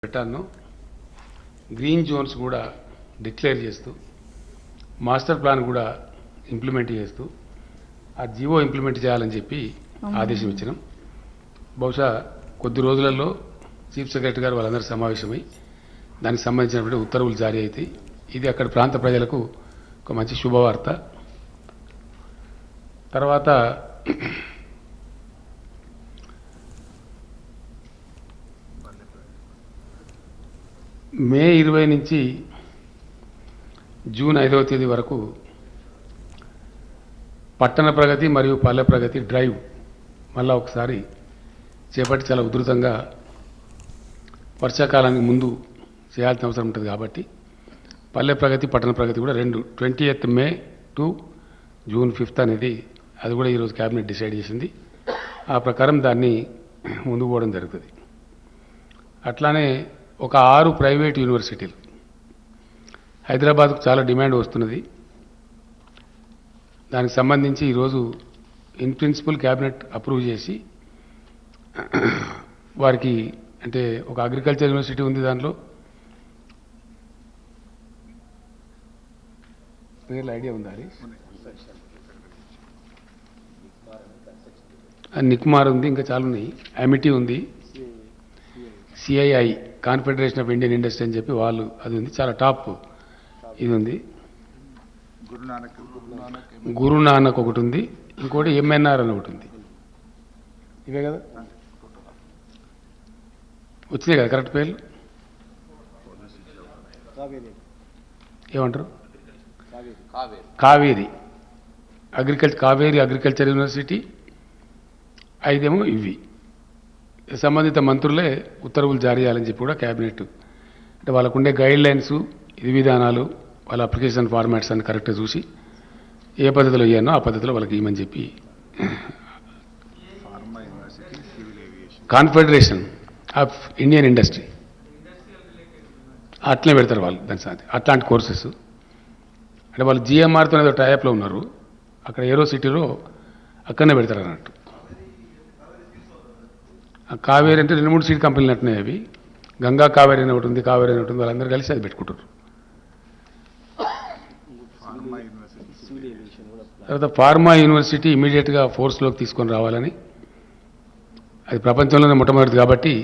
పెట్టాను. Green Jones కూడా declare చేస్తూ మాస్టర్ ప్లాన్ కూడా ఇంప్లిమెంట్ చేస్తూ ఆ జీవో ఇంప్లిమెంట్ చేయాలని చెప్పి ఆదేశం ఇచ్చినాం. బహుశా కొద్ది రోజులలో చీఫ్ సెక్రటరీ గారు వాళ్ళందరూ సమావేశమై దానికి సంబంధించినటువంటి ఉత్తర్వులు జారీ అవుతాయి. ఇది అక్కడ ప్రాంత ప్రజలకు ఒక మంచి శుభవార్త. తర్వాత మే 20 నుంచి జూన్ 5వ తేదీ వరకు పట్టణ ప్రగతి మరియు పల్లె ప్రగతి డ్రైవ్ మళ్ళా ఒకసారి చేపట్టి చాలా ఉధృతంగా వర్షాకాలానికి ముందు చేయాల్సిన అవసరం ఉంటుంది కాబట్టి పల్లె ప్రగతి పట్టణ ప్రగతి కూడా 20th May to June 5th అనేది అది కూడా ఈరోజు క్యాబినెట్ డిసైడ్ చేసింది. ఆ ప్రకారం దాన్ని ముందుకు పోవడం జరుగుతుంది. అట్లానే ఒక 6 ప్రైవేట్ యూనివర్సిటీలు హైదరాబాద్కు చాలా డిమాండ్ వస్తున్నది. దానికి సంబంధించి ఈరోజు ఇన్ ప్రిన్సిపల్ క్యాబినెట్ అప్రూవ్ చేసి వారికి అంటే ఒక అగ్రికల్చర్ యూనివర్సిటీ ఉంది, దాంట్లో పేర్లు ఐడియా ఉందా? నిక్మార్ ఉంది, ఇంకా చాలా ఉన్నాయి. అమిటీ ఉంది, CII confederation of Indian industry అని చెప్పి వాళ్ళు అది ఉంది, చాలా టాప్ ఇది ఉంది. గురునానక్ ఒకటి ఉంది, ఇంకోటి ఎంఎన్ఆర్ అని ఒకటి ఉంది. ఇవే కదా వచ్చినాయి కదా కరెక్ట్ పేర్లు. ఏమంటారు? కావేరి అగ్రికల్చర్ యూనివర్సిటీ, 5 ఏమో ఇవి. సంబంధిత మంత్రులే ఉత్తర్వులు జారీ చేయాలని చెప్పి కూడా క్యాబినెట్ అంటే వాళ్ళకుండే గైడ్ లైన్స్, ఇది విధానాలు, వాళ్ళ అప్లికేషన్ ఫార్మాట్స్ అని కరెక్ట్గా చూసి ఏ పద్ధతిలో ఇవ్వనో ఆ పద్ధతిలో వాళ్ళకి ఇవ్వమని చెప్పి కాన్ఫెడరేషన్ ఆఫ్ ఇండియన్ ఇండస్ట్రీ అట్లనే పెడతారు వాళ్ళు. దాని సాధ్యం అట్లాంటి కోర్సెస్ అంటే వాళ్ళు జిఎంఆర్తో ఏదో టైప్లో ఉన్నారు, అక్కడ ఏరో సిటీలో అక్కడనే పెడతారు అన్నట్టు. కావేరి అంటే 2-3 సీడ్ కంపెనీలు అంటున్నాయి. అవి గంగా కావేరి అని ఒకటి ఉంది, కావేరి అని ఒకటి ఉంది, వాళ్ళందరూ కలిసి అది పెట్టుకుంటారు. తర్వాత ఫార్మా యూనివర్సిటీ ఇమీడియట్గా ఫోర్స్లోకి తీసుకొని రావాలని, అది ప్రపంచంలోనే మొట్టమొదటిది కాబట్టి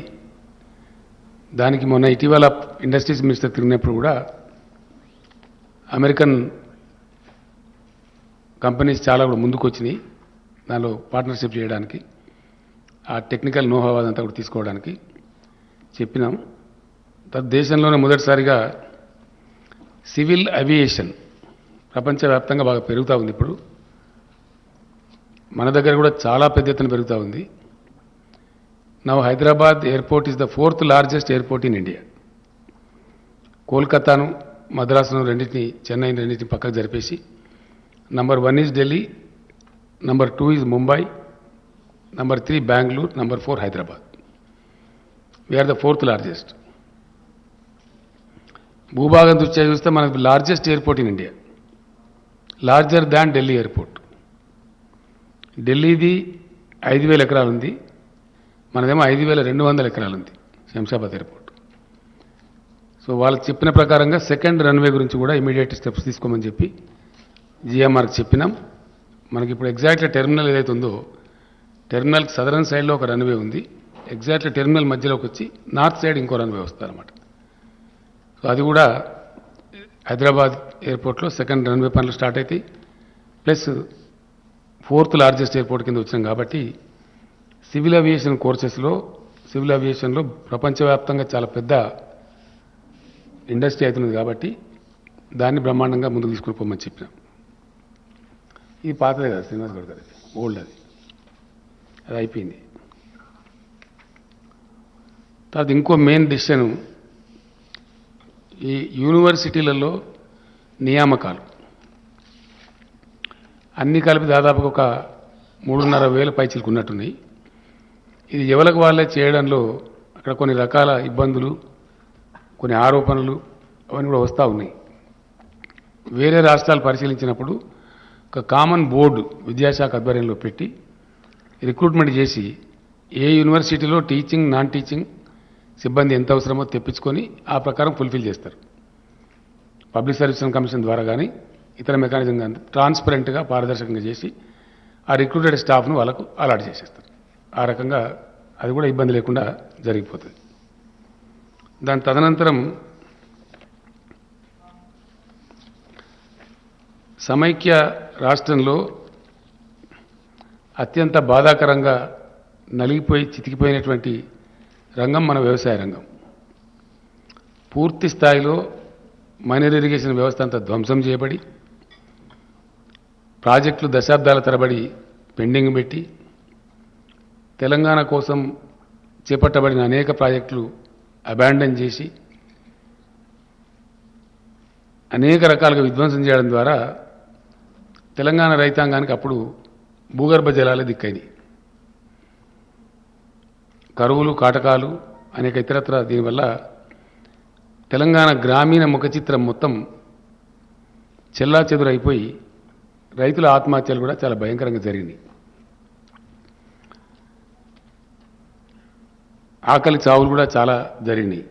దానికి మొన్న ఇటీవల ఇండస్ట్రీస్ మినిస్టర్ తిరిగినప్పుడు కూడా అమెరికన్ కంపెనీస్ చాలా కూడా ముందుకు వచ్చినాయి దానిలో పార్ట్నర్షిప్ చేయడానికి, ఆ టెక్నికల్ నోహా అదంతా కూడా తీసుకోవడానికి చెప్పినాం. దేశంలోనే మొదటిసారిగా సివిల్ అవియేషన్ ప్రపంచవ్యాప్తంగా బాగా పెరుగుతూ ఉంది. ఇప్పుడు మన దగ్గర కూడా చాలా పెద్ద ఎత్తున పెరుగుతూ ఉంది. Now Hyderabad airport is the 4th largest airport in India. కోల్కతాను, మద్రాసును రెండింటిని, చెన్నైని రెండింటిని పక్కకు జరిపేసి number 1 is Delhi, number 2 is Mumbai, number 3 Bengaluru, number 4 Hyderabad. We are the 4th largest. భూభాగం దృష్ట్యా చూస్తే మనకు largest airport in India, larger than Delhi airport. ఢిల్లీది 5,000 ఎకరాలు ఉంది, మనదేమో 5,200 ఎకరాలు ఉంది శంషాబాద్ ఎయిర్పోర్ట్. సో వాళ్ళకి చెప్పిన ప్రకారంగా సెకండ్ రన్వే గురించి కూడా ఇమీడియట్ స్టెప్స్ తీసుకోమని చెప్పి జిఎంఆర్కి చెప్పినాం. మనకి ఇప్పుడు ఎగ్జాక్ట్లీ టెర్మినల్ ఏదైతే ఉందో టెర్మినల్కి సదరన్ సైడ్లో ఒక రన్వే ఉంది, ఎగ్జాక్ట్లీ టెర్మినల్ మధ్యలోకి వచ్చి నార్త్ సైడ్ ఇంకో రన్వే వస్తుంది అనమాట. సో అది కూడా హైదరాబాద్ ఎయిర్పోర్ట్లో సెకండ్ రన్వే పనులు స్టార్ట్ అవుతాయి. ప్లస్ 4th లార్జెస్ట్ ఎయిర్పోర్ట్ కింద వచ్చినాం కాబట్టి సివిల్ అవియేషన్ కోర్సెస్లో, సివిల్ అవియేషన్లో ప్రపంచవ్యాప్తంగా చాలా పెద్ద ఇండస్ట్రీ అవుతున్నది కాబట్టి దాన్ని బ్రహ్మాండంగా ముందుకు తీసుకుని పోమని చెప్పినాం. ఇది పాతదే కదా శ్రీనివాస్ గౌడ్ గారి, ఓల్డ్ అది అయిపోయింది. తర్వాత ఇంకో మెయిన్ డిసిషన్ ఈ యూనివర్సిటీలలో నియామకాలు అన్నీ కలిపి దాదాపుగా ఒక 3,500 పైచీలకు ఉన్నట్టున్నాయి. ఇది ఎవరికి వాళ్ళే చేయడంలో అక్కడ కొన్ని రకాల ఇబ్బందులు, కొన్ని ఆరోపణలు అవన్నీ కూడా వస్తూ ఉన్నాయి. వేరే రాష్ట్రాలు పరిశీలించినప్పుడు ఒక కామన్ బోర్డు విద్యాశాఖ ఆధ్వర్యంలో పెట్టి రిక్రూట్మెంట్ చేసి ఏ యూనివర్సిటీలో టీచింగ్, నాన్ టీచింగ్ సిబ్బంది ఎంత అవసరమో తెప్పించుకొని ఆ ప్రకారం ఫుల్ఫిల్ చేస్తారు. పబ్లిక్ సర్వీస్ కమిషన్ ద్వారా కానీ ఇతర మెకానిజం కానీ ట్రాన్స్పరెంట్గా పారదర్శకంగా చేసి ఆ రిక్రూటెడ్ స్టాఫ్ను వాళ్ళకు అలాట్ చేసేస్తారు. ఆ రకంగా అది కూడా ఇబ్బంది లేకుండా జరిగిపోతుంది. దాని తదనంతరం సమైక్య రాష్ట్రంలో అత్యంత బాధాకరంగా నలిగిపోయి చితికిపోయినటువంటి రంగం మన వ్యవసాయ రంగం. పూర్తి స్థాయిలో మైనర్ ఇరిగేషన్ వ్యవస్థ అంతా ధ్వంసం చేయబడి ప్రాజెక్టులు దశాబ్దాల తరబడి పెండింగ్ పెట్టి తెలంగాణ కోసం చేపట్టబడిన అనేక ప్రాజెక్టులు అబాండన్ చేసి అనేక రకాలుగా విధ్వంసం చేయడం ద్వారా తెలంగాణ రైతాంగానికి అప్పుడు భూగర్భ జలాలే దిక్కైనవి. కరువులు కాటకాలు అనేక ఇతరత్ర దీనివల్ల తెలంగాణ గ్రామీణ ముఖ చిత్రం మొత్తం చెల్లాచెదురైపోయి రైతుల ఆత్మహత్యలు కూడా చాలా భయంకరంగా జరిగినాయి. ఆకలి చావులు కూడా చాలా జరిగినాయి.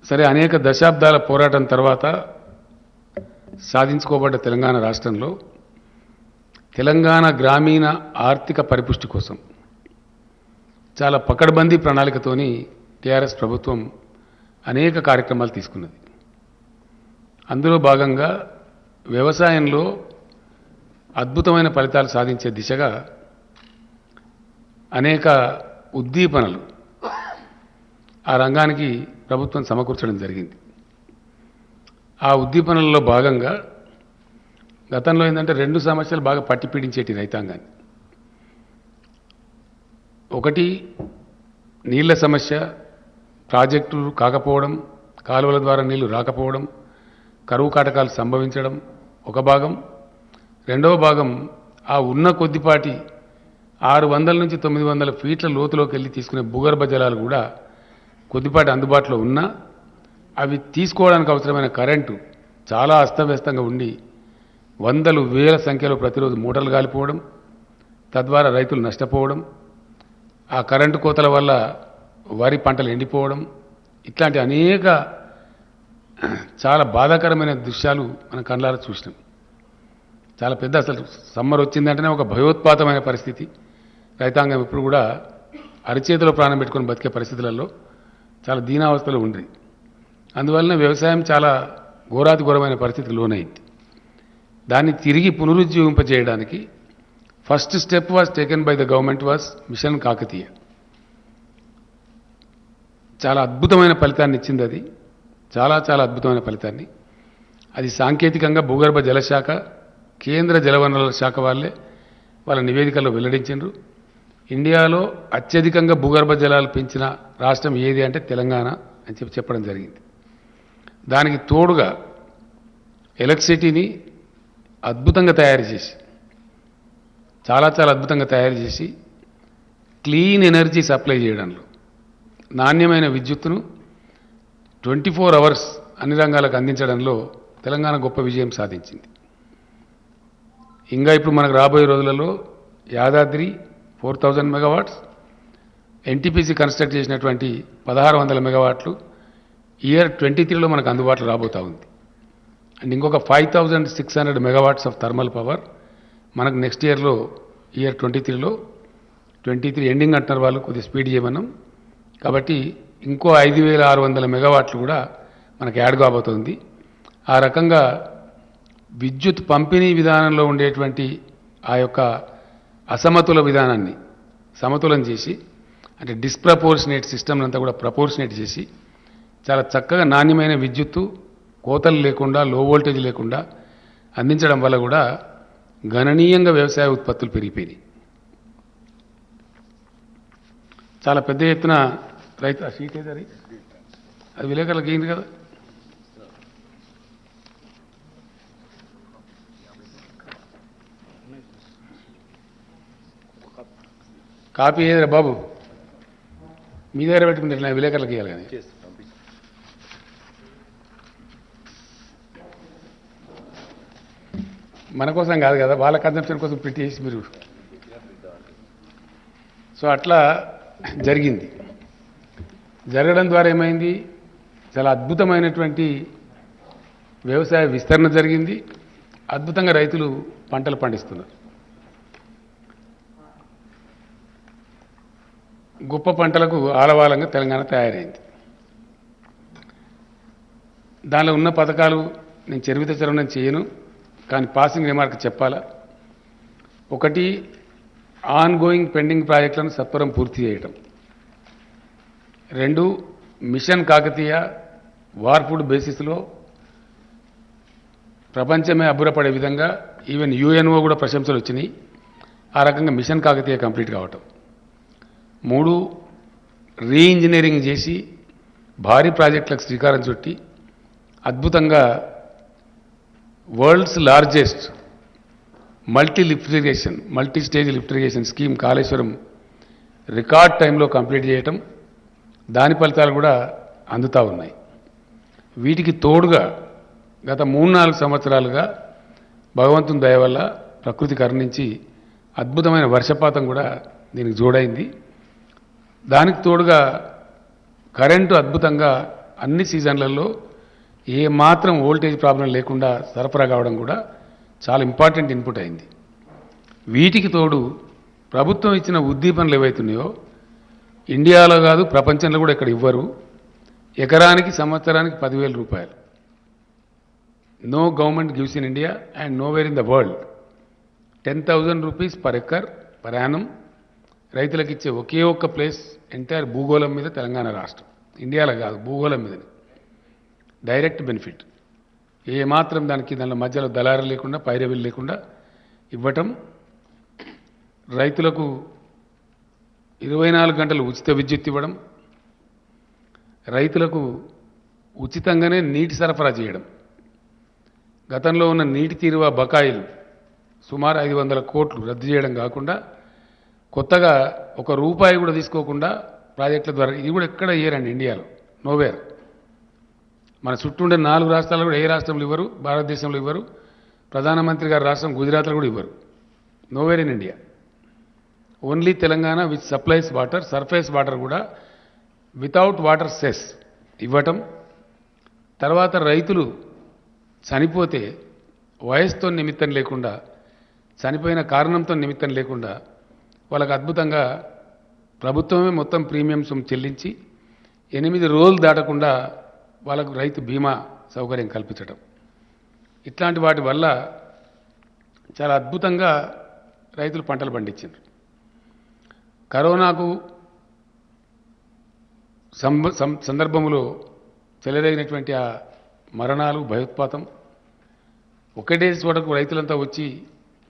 సరే, అనేక దశాబ్దాల పోరాటం తర్వాత సాధించుకోబడ్డ తెలంగాణ రాష్ట్రంలో తెలంగాణ గ్రామీణ ఆర్థిక పరిపుష్టి కోసం చాలా పకడ్బందీ ప్రణాళికతోని టీఆర్ఎస్ ప్రభుత్వం అనేక కార్యక్రమాలు తీసుకున్నది. అందులో భాగంగా వ్యవసాయంలో అద్భుతమైన ఫలితాలు సాధించే దిశగా అనేక ఉద్దీపనలు ఆ రంగానికి ప్రభుత్వం సమకూర్చడం జరిగింది. ఆ ఉద్దీపనలలో భాగంగా గతంలో ఏంటంటే రెండు సమస్యలు బాగా పట్టిపీడించేటి రైతాంగాన్ని. ఒకటి నీళ్ల సమస్య, ప్రాజెక్టులు కాకపోవడం, కాలువల ద్వారా నీళ్లు రాకపోవడం, కరువు కాటకాలు సంభవించడం ఒక భాగం. రెండవ భాగం ఆ ఉన్న కొద్దిపాటి 600 నుంచి 900 ఫీట్ల లోతులోకి వెళ్ళి తీసుకునే భూగర్భ జలాలు కూడా కొద్దిపాటి అందుబాటులో ఉన్నా అవి తీసుకోవడానికి అవసరమైన కరెంటు చాలా అస్తవ్యస్తంగా ఉండి వందలు వేల సంఖ్యలో ప్రతిరోజు మోటార్లు కాలిపోవడం, తద్వారా రైతులు నష్టపోవడం, ఆ కరెంటు కోతల వల్ల వరి పంటలు ఎండిపోవడం, ఇట్లాంటి అనేక చాలా బాధాకరమైన దృశ్యాలు మనం కళ్ళారా చూసినాం. చాలా పెద్ద, అసలు సమ్మర్ వచ్చిందంటేనే ఒక భయోత్పాతమైన పరిస్థితి. రైతాంగం ఇప్పుడు కూడా అరిచేతిలో ప్రాణం పెట్టుకొని బతికే పరిస్థితులలో చాలా దీనావస్థలో ఉంది. అందువలన వ్యవసాయం చాలా ఘోరాతి ఘోరమైన పరిస్థితికి లోనైంది. దాన్ని తిరిగి పునరుజ్జీవింపజేయడానికి first step was taken by the government was mission Kakatiya. చాలా అద్భుతమైన ఫలితాన్ని ఇచ్చింది అది, చాలా చాలా అద్భుతమైన ఫలితాన్ని. అది సాంకేతికంగా భూగర్భ జలశాఖ, కేంద్ర జలవనరుల శాఖ వాళ్ళ నివేదికల్లో వెల్లడించారు. ఇండియాలో అత్యధికంగా భూగర్భ జలాలు పెంచిన రాష్ట్రం ఏది అంటే తెలంగాణ అని చెప్పడం జరిగింది. దానికి తోడుగా ఎలక్ట్రిసిటీని అద్భుతంగా తయారు చేసి, చాలా చాలా అద్భుతంగా తయారు చేసి క్లీన్ ఎనర్జీ సప్లై చేయడంలో, నాణ్యమైన విద్యుత్తును 24 అవర్స్ అన్ని రంగాలకు అందించడంలో తెలంగాణ గొప్ప విజయం సాధించింది. ఇంకా ఇప్పుడు మనకు రాబోయే రోజులలో యాదాద్రి 4000 మెగావాట్స్, ఎన్టీపీసీ కన్స్ట్రక్ట్ చేసినటువంటి 1600 మెగావాట్లు ఇయర్ 23లో మనకు అందుబాటులో రాబోతూ ఉంది. అండ్ ఇంకొక 5600 మెగావాట్స్ ఆఫ్ థర్మల్ పవర్ మనకు నెక్స్ట్ ఇయర్లో, ఇయర్ 23లో, 23 ఎండింగ్ అంటున్నారు వాళ్ళు, కొద్దిగా స్పీడ్ చేయమన్నాం కాబట్టి ఇంకో 5600 మెగావాట్లు కూడా మనకు యాడ్ కాబోతుంది. ఆ రకంగా విద్యుత్ పంపిణీ విధానంలో ఉండేటువంటి ఆ యొక్క అసమతుల విధానాన్ని సమతులం చేసి, అంటే డిస్ప్రపోర్షనేట్ సిస్టమ్ అంతా కూడా ప్రపోర్షనేట్ చేసి చాలా చక్కగా నాణ్యమైన విద్యుత్తు కోతలు లేకుండా, లో వోల్టేజ్ లేకుండా అందించడం వల్ల కూడా గణనీయంగా వ్యవసాయ ఉత్పత్తులు పెరిగిపోయినాయి. చాలా పెద్ద ఎత్తున రైతు, ఆ సీట్ ఏదది, అది విలేకరులకు అయింది కదా. కాపీ ఏదరా బాబు, మీ దగ్గర పెట్టుకుంటే విలేకరులకు ఇవ్వాలి కానీ. మన కోసం కాదు కదా, వాళ్ళ కన్సంప్షన్ కోసం ప్రింట్ చేసి మీరు. సో అట్లా జరిగింది. జరగడం ద్వారా ఏమైంది, చాలా అద్భుతమైనటువంటి వ్యవసాయ విస్తరణ జరిగింది. అద్భుతంగా రైతులు పంటలు పండిస్తున్నారు. గొప్ప పంటలకు ఆలవాలంగా తెలంగాణ తయారైంది. దానిలో ఉన్న పథకాలు నేను చరివిత చరవణం చేయను, కానీ పాసింగ్ రిమార్క్ చెప్పాలా. ఒకటి, ఆన్ గోయింగ్ పెండింగ్ ప్రాజెక్టులను సత్వరం పూర్తి చేయటం. 2, మిషన్ కాకతీయ వార్పుడ్ బేసిస్లో ప్రపంచమే అబ్బురపడే విధంగా ఈవెన్ యుఎన్ఓ కూడా ప్రశంసలు వచ్చినాయి. ఆ రకంగా మిషన్ కాకతీయ కంప్లీట్ కావటం. 3, రీఇంజనీరింగ్ చేసి భారీ ప్రాజెక్టులకు శ్రీకారం చుట్టి అద్భుతంగా world's largest multi stage lift irrigation scheme Kaleshwaram record టైంలో కంప్లీట్ చేయటం, దాని ఫలితాలు కూడా అందుతూ ఉన్నాయి. వీటికి తోడుగా గత 3-4 సంవత్సరాలుగా భగవంతుని దయ వల్ల ప్రకృతి కరుణించి అద్భుతమైన వర్షపాతం కూడా దీనికి జోడైంది. దానికి తోడుగా కరెంటు అద్భుతంగా అన్ని సీజన్లలో ఏ మాత్రం వోల్టేజ్ ప్రాబ్లం లేకుండా సరఫరా కావడం కూడా చాలా ఇంపార్టెంట్ ఇన్పుట్ అయింది. వీటికి తోడు ప్రభుత్వం ఇచ్చిన ఉద్దీపనలు ఏవైతున్నాయో ఇండియాలో కాదు ప్రపంచంలో కూడా ఇక్కడ ఇవ్వరు. ఎకరానికి సంవత్సరానికి 10,000 రూపాయలు. No government gives in India and nowhere in the world 10,000 rupees per acre per annum రైతులకు ఇచ్చే ఒకే ఒక్క ప్లేస్ ఎంటైర్ భూగోళం మీద తెలంగాణ రాష్ట్రం. ఇండియాలో కాదు, భూగోళం మీద డైరెక్ట్ బెనిఫిట్. ఏమాత్రం దానిలో మధ్యలో దళారు లేకుండా పైరవీలు లేకుండా ఇవ్వటం. రైతులకు 24 గంటలు ఉచిత విద్యుత్ ఇవ్వడం. రైతులకు ఉచితంగానే నీటి సరఫరా చేయడం. గతంలో ఉన్న నీటి తీరువ బకాయిలు సుమారు 500 కోట్లు రద్దు చేయడం కాకుండా కొత్తగా ₹1 కూడా తీసుకోకుండా ప్రాజెక్టుల ద్వారా, ఇది కూడా ఎక్కడ ఇయ్యరండి ఇండియాలో, నోవేర్. మన చుట్టూ ఉండే 4 రాష్ట్రాలు కూడా ఏ రాష్ట్రంలో ఇవ్వరు, భారతదేశంలో ఇవ్వరు. ప్రధానమంత్రి గారి రాష్ట్రం గుజరాత్లో కూడా ఇవ్వరు. Nowhere in India. Only Telangana which supplies water, surface water కూడా వితౌట్ వాటర్ సెస్ ఇవ్వటం. తర్వాత రైతులు చనిపోతే వయసుతో నిమిత్తం లేకుండా, చనిపోయిన కారణంతో నిమిత్తం లేకుండా వాళ్ళకు అద్భుతంగా ప్రభుత్వమే మొత్తం ప్రీమియం సొమ్ము చెల్లించి 8 రోజులు దాటకుండా వాళ్ళకు రైతు బీమా సౌకర్యం కల్పించటం. ఇట్లాంటి వాటి వల్ల చాలా అద్భుతంగా రైతులు పంటలు పండించారు. కరోనాకు సందర్భంలో చెలరేగినటువంటి ఆ మరణాలు, భయోత్పాతం, ఒకటే చోటకు రైతులంతా వచ్చి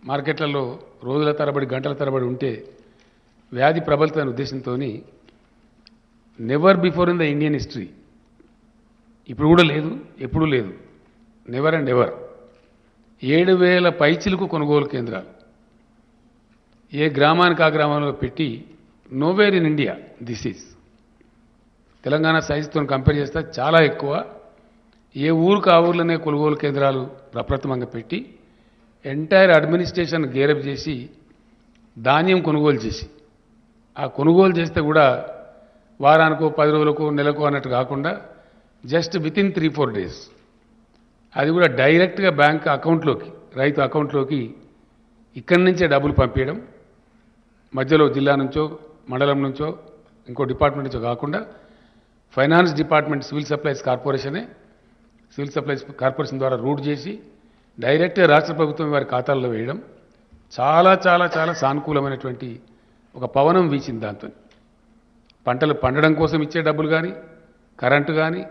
మార్కెట్లలో రోజుల తరబడి గంటల తరబడి ఉంటే వ్యాధి ప్రబలుతున్న ఉద్దేశంతో never before in the Indian history, ఇప్పుడు కూడా లేదు, ఎప్పుడూ లేదు, నెవర్ అండ్ ఎవర్ 7,000 పైచిలకు కొనుగోలు కేంద్రాలు ఏ గ్రామానికి ఆ గ్రామంలో పెట్టి nowhere in India this is. Telangana సైజుతో కంపేర్ చేస్తే చాలా ఎక్కువ. ఏ ఊరికి ఆ ఊర్లోనే కొనుగోలు కేంద్రాలు ప్రప్రథమంగా పెట్టి ఎంటైర్ అడ్మినిస్ట్రేషన్ గేరప్ చేసి ధాన్యం కొనుగోలు చేసి, ఆ కొనుగోలు చేస్తే కూడా వారానికో 10 రోజులకో నెలకో అన్నట్టు కాకుండా జస్ట్ వితిన్ 3-4 డేస్ అది కూడా డైరెక్ట్గా బ్యాంక్ అకౌంట్లోకి, రైతు అకౌంట్లోకి ఇక్కడి నుంచే డబ్బులు పంపించడం. మధ్యలో జిల్లా నుంచో మండలం నుంచో ఇంకో డిపార్ట్మెంట్ నుంచో కాకుండా finance department civil supplies corporation ద్వారా రూట్ చేసి డైరెక్ట్గా రాష్ట్ర ప్రభుత్వం వారి ఖాతాల్లో వేయడం చాలా చాలా చాలా సానుకూలమైనటువంటి ఒక పవనం వీచింది. దాంతో పంటలు పండడం కోసం ఇచ్చే డబ్బులు కానీ, కరెంటు కానీ,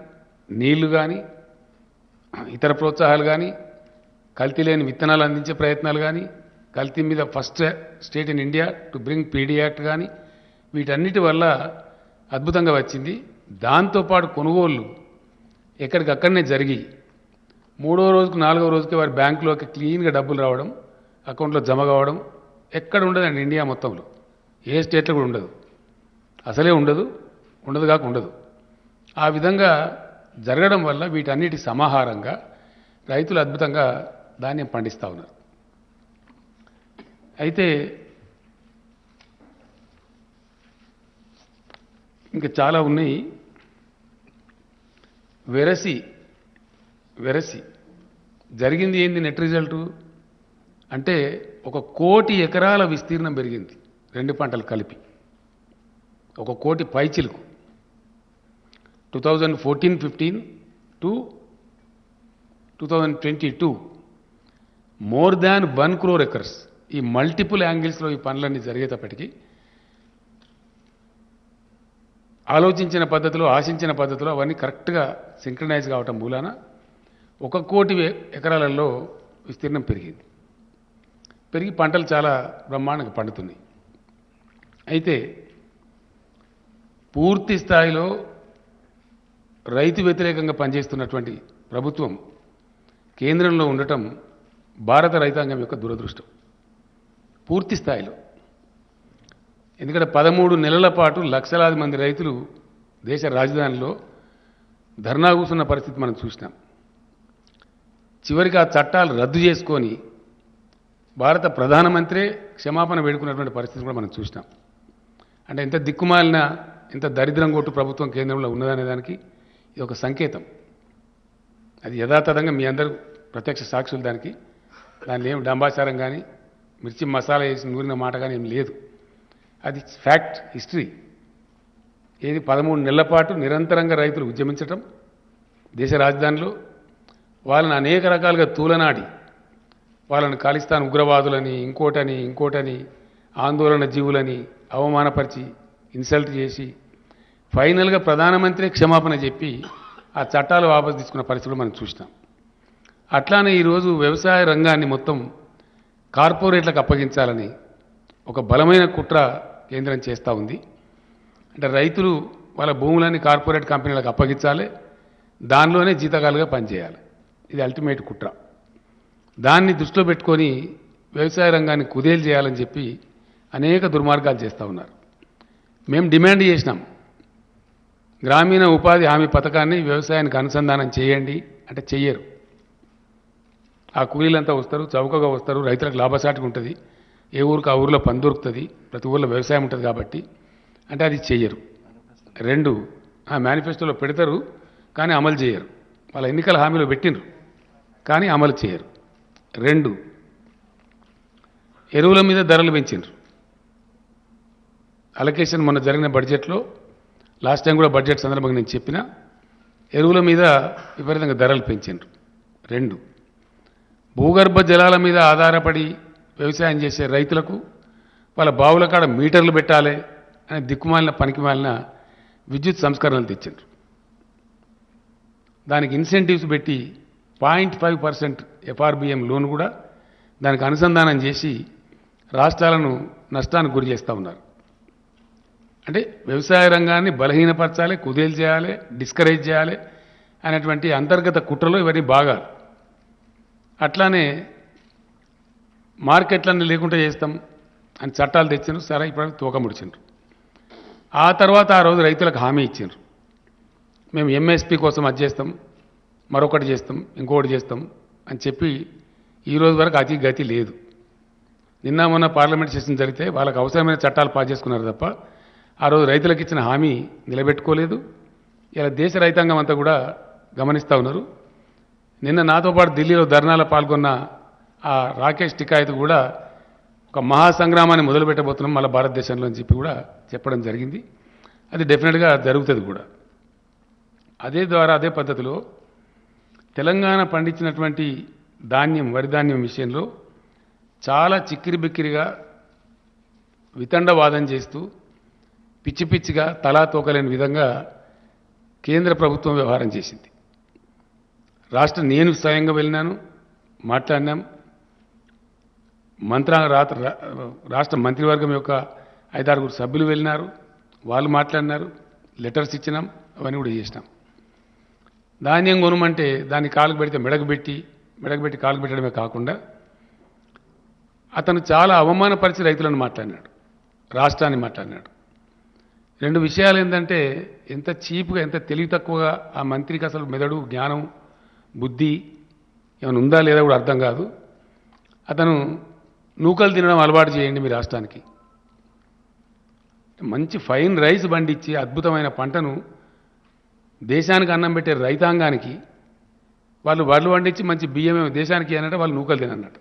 నీళ్లు కానీ, ఇతర ప్రోత్సాహాలు కానీ, కల్తీ లేని విత్తనాలు అందించే ప్రయత్నాలు కానీ, కల్తీ మీద first state in India to bring PD act కానీ, వీటన్నిటి వల్ల అద్భుతంగా వచ్చింది. దాంతోపాటు కొనుగోళ్ళు ఎక్కడికక్కడనే జరిగి 3వ రోజుకు 4వ రోజుకి వారి బ్యాంకులోకి క్లీన్గా డబ్బులు రావడం, అకౌంట్లో జమ కావడం ఎక్కడ ఉండదండి ఇండియా మొత్తంలో. ఏ స్టేట్లో కూడా ఉండదు, అసలే ఉండదు, కాక ఉండదు. ఆ విధంగా జరగడం వల్ల వీటన్నిటి సమాహారంగా రైతులు అద్భుతంగా ధాన్యం పండిస్తూ ఉన్నారు. అయితే ఇంకా చాలా ఉన్నాయి. వెరసి జరిగింది ఏంది నెట్ రిజల్టు అంటే 1 కోటి ఎకరాల విస్తీర్ణం పెరిగింది 2 పంటలు కలిపి 1 కోటి పైచిలుకు 2014-15 to 2022 more than 1 crore acres. ఈ మల్టిపుల్ యాంగిల్స్లో ఈ పనులన్నీ జరిగేటప్పటికీ ఆలోచించిన పద్ధతిలో ఆశించిన పద్ధతిలో అవన్నీ కరెక్ట్గా సింక్రనైజ్ కావటం మూలాన 1 కోటి ఎకరాలలో విస్తీర్ణం పెరిగి పంటలు చాలా బ్రహ్మాండంగా పండుతున్నాయి. అయితే పూర్తి స్థాయిలో రైతు వ్యతిరేకంగా పనిచేస్తున్నటువంటి ప్రభుత్వం కేంద్రంలో ఉండటం భారత రైతాంగం యొక్క దురదృష్టం పూర్తి స్థాయిలో. ఎందుకంటే 13 నెలల పాటు లక్షలాది మంది రైతులు దేశ రాజధానిలో ధర్నా కూర్చున్న పరిస్థితి మనం చూసినాం. చివరికి ఆ చట్టాలు రద్దు చేసుకొని భారత ప్రధానమంత్రే క్షమాపణ వేడుకున్నటువంటి పరిస్థితి కూడా మనం చూసినాం. అంటే ఎంత దిక్కుమాలిన ఎంత దరిద్రం కొట్టు ప్రభుత్వం కేంద్రంలో ఉన్నదనే దానికి ఇది ఒక సంకేతం. అది యథాతథంగా మీ అందరూ ప్రత్యక్ష సాక్షులు దానికి. దానిలో ఏం డంబాచారం కానీ మిర్చి మసాలా వేసి నూరిన మాట కానీ ఏం లేదు. అది ఫ్యాక్ట్, హిస్టరీ. ఏది 13 నెలల పాటు నిరంతరంగా రైతులు ఉద్యమించటం దేశ రాజధానిలో, వాళ్ళని అనేక రకాలుగా తూలనాడి వాళ్ళని ఖాళిస్తాన్ ఉగ్రవాదులని ఇంకోటని ఆందోళన జీవులని అవమానపరిచి ఇన్సల్ట్ చేసి ఫైనల్గా ప్రధానమంత్రి క్షమాపణ చెప్పి ఆ చట్టాలు వాపసు తీసుకున్న పరిస్థితులు మనం చూసినాం. అట్లానే ఈరోజు వ్యవసాయ రంగాన్ని మొత్తం కార్పొరేట్లకు అప్పగించాలని ఒక బలమైన కుట్ర కేంద్రం చేస్తూ ఉంది. అంటే రైతులు వాళ్ళ భూములన్నీ కార్పొరేట్ కంపెనీలకు అప్పగించాలి, దానిలోనే జీతగాలుగా పనిచేయాలి. ఇది అల్టిమేట్ కుట్ర. దాన్ని దృష్టిలో పెట్టుకొని వ్యవసాయ రంగాన్ని కుదేలు చేయాలని చెప్పి అనేక దుర్మార్గాలు చేస్తూ ఉన్నారు. మేము డిమాండ్ చేసినాం, గ్రామీణ ఉపాధి హామీ పథకాన్ని వ్యవసాయానికి అనుసంధానం చేయండి అంటే చెయ్యరు. ఆ కూలీలంతా వస్తారు, చౌకగా వస్తారు, రైతులకు లాభసాటిగా ఉంటుంది, ఏ ఊరికి ఆ ఊరిలో పని దొరుకుతుంది, ప్రతి ఊరిలో వ్యవసాయం ఉంటుంది కాబట్టి అంటే అది చెయ్యరు. 2 ఆ మేనిఫెస్టోలో పెడతారు కానీ అమలు చేయరు. వాళ్ళ ఎన్నికల హామీలో పెట్టినరు కానీ అమలు చేయరు. 2 ఎరువుల మీద ధరలు పెంచినారు. అలొకేషన్ మొన్న జరిగిన బడ్జెట్లో లాస్ట్ టైం కూడా బడ్జెట్ సందర్భంగా నేను చెప్పిన ఎరువుల మీద విపరీతంగా ధరలు పెంచినారు. 2 భూగర్భ జలాల మీద ఆధారపడి వ్యవసాయం చేసే రైతులకు వాళ్ళ బావుల కాడ మీటర్లు పెట్టాలి అనే దిక్కుమాలిన పనికిమాలిన విద్యుత్ సంస్కరణలు తెచ్చిండ్రు. దానికి ఇన్సెంటివ్స్ పెట్టి 0.5% FRBM లోన్ కూడా దానికి అనుసంధానం చేసి రాష్ట్రాలను నష్టానికి గురి చేస్తూ ఉన్నారు. అంటే వ్యవసాయ రంగాన్ని బలహీనపరచాలి, కుదేలు చేయాలి, డిస్కరేజ్ చేయాలి అనేటువంటి అంతర్గత కుట్రలో ఇవన్నీ బాగా. అట్లానే మార్కెట్లన్నీ లేకుండా చేస్తాం అని చట్టాలు తెచ్చిండ్రు. సరే ఇప్పుడు తోక ముడిచిండ్రు. ఆ తర్వాత ఆ రోజు రైతులకు హామీ ఇచ్చిండ్రు, మేము MSP కోసం అది చేస్తాం, మరొకటి చేస్తాం, ఇంకొకటి చేస్తాం అని చెప్పి ఈరోజు వరకు అతి గతి లేదు. నిన్న మొన్న పార్లమెంట్ సెషన్ జరిగితే వాళ్ళకి అవసరమైన చట్టాలు పాస్ చేసుకున్నారు తప్ప ఆ రోజు రైతులకు ఇచ్చిన హామీ నిలబెట్టుకోలేదు. ఇలా దేశ రైతాంగం అంతా కూడా గమనిస్తూ ఉన్నారు. నిన్న నాతో పాటు ఢిల్లీలో ధర్నాలో పాల్గొన్న ఆ రాకేష్ టికాయత్ కూడా ఒక మహాసంగ్రామాన్ని మొదలుపెట్టబోతున్నాం మళ్ళీ భారతదేశంలో అని చెప్పి కూడా చెప్పడం జరిగింది. అది డెఫినెట్గా జరుగుతుంది కూడా. అదే పద్ధతిలో తెలంగాణ పండించినటువంటి ధాన్యం, వరి ధాన్యం విషయంలో చాలా చిక్కిరిబిక్కిరిగా వితండవాదం చేస్తూ పిచ్చి పిచ్చిగా తలా తోకలేని విధంగా కేంద్ర ప్రభుత్వం వ్యవహారం చేసింది. నేను స్వయంగా వెళ్ళినాను, మాట్లాడినాం. రాష్ట్ర మంత్రివర్గం యొక్క 5-6 సభ్యులు వెళ్ళినారు, వాళ్ళు మాట్లాడినారు, లెటర్స్ ఇచ్చినాం, అవన్నీ కూడా చేసినాం. ధాన్యం కొనమంటే దాన్ని కాలుకు పెడితే మెడకు పెట్టి కాలుకు పెట్టడమే కాకుండా అతను చాలా అవమానపరిచి రైతులను మాట్లాడినాడు, రాష్ట్రాన్ని మాట్లాడినాడు. 2 విషయాలు ఏంటంటే ఎంత చీప్గా, ఎంత తెలివి తక్కువగా ఆ మంత్రికి అసలు మెదడు, జ్ఞానం, బుద్ధి ఏమైనా ఉందా లేదా కూడా అర్థం కాదు. అతను నూకలు తినడం అలవాటు చేయండి మీ రాష్ట్రానికి. మంచి ఫైన్ రైస్ పండించి అద్భుతమైన పంటను దేశానికి అన్నం పెట్టే రైతాంగానికి వాళ్ళు వడ్లు పండించి మంచి బియ్యమే దేశానికి అన్నట్టు వాళ్ళు నూకలు తినన్నట్టు.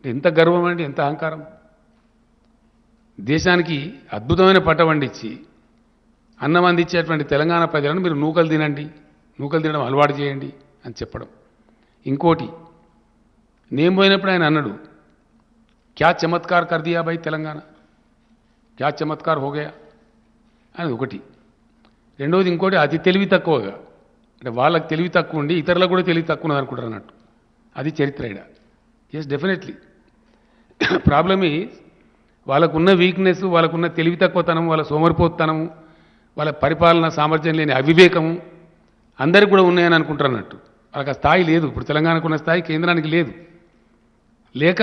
ఎంత గర్వం అండి, ఎంత అహంకారం. దేశానికి అద్భుతమైన పంట పండించి అన్నం అందించేటువంటి తెలంగాణ ప్రజలను మీరు నూకలు తినండి, నూకలు తినడం అలవాటు చేయండి అని చెప్పడం. ఇంకోటి, నేను పోయినప్పుడు ఆయన అన్నాడు, క్యా చమత్కార్ కర్ దియా భాయ్ తెలంగాణ, క్యా చమత్కార్ హో గయా అని ఒకటి. రెండవది ఇంకోటి, అతి తెలివి తక్కువగా, అంటే వాళ్ళకి తెలివి తక్కువ ఉండి ఇతరులకు కూడా తెలివి తక్కువ ఉన్నది అనుకుంటారు అన్నట్టు. అది చరిత్ర ఇడ. ఎస్, డెఫినెట్లీ ప్రాబ్లమ్ ఈజ్ వాళ్ళకున్న వీక్నెస్, వాళ్ళకున్న తెలివి తక్కువతనం, వాళ్ళ సోమరిపోతనము, వాళ్ళ పరిపాలన సామర్థ్యం లేని అవివేకము అందరికి కూడా ఉన్నాయని అనుకుంటారు అన్నట్టు. వాళ్ళకి ఆ స్థాయి లేదు. ఇప్పుడు తెలంగాణకు ఉన్న స్థాయి కేంద్రానికి లేదు. లేక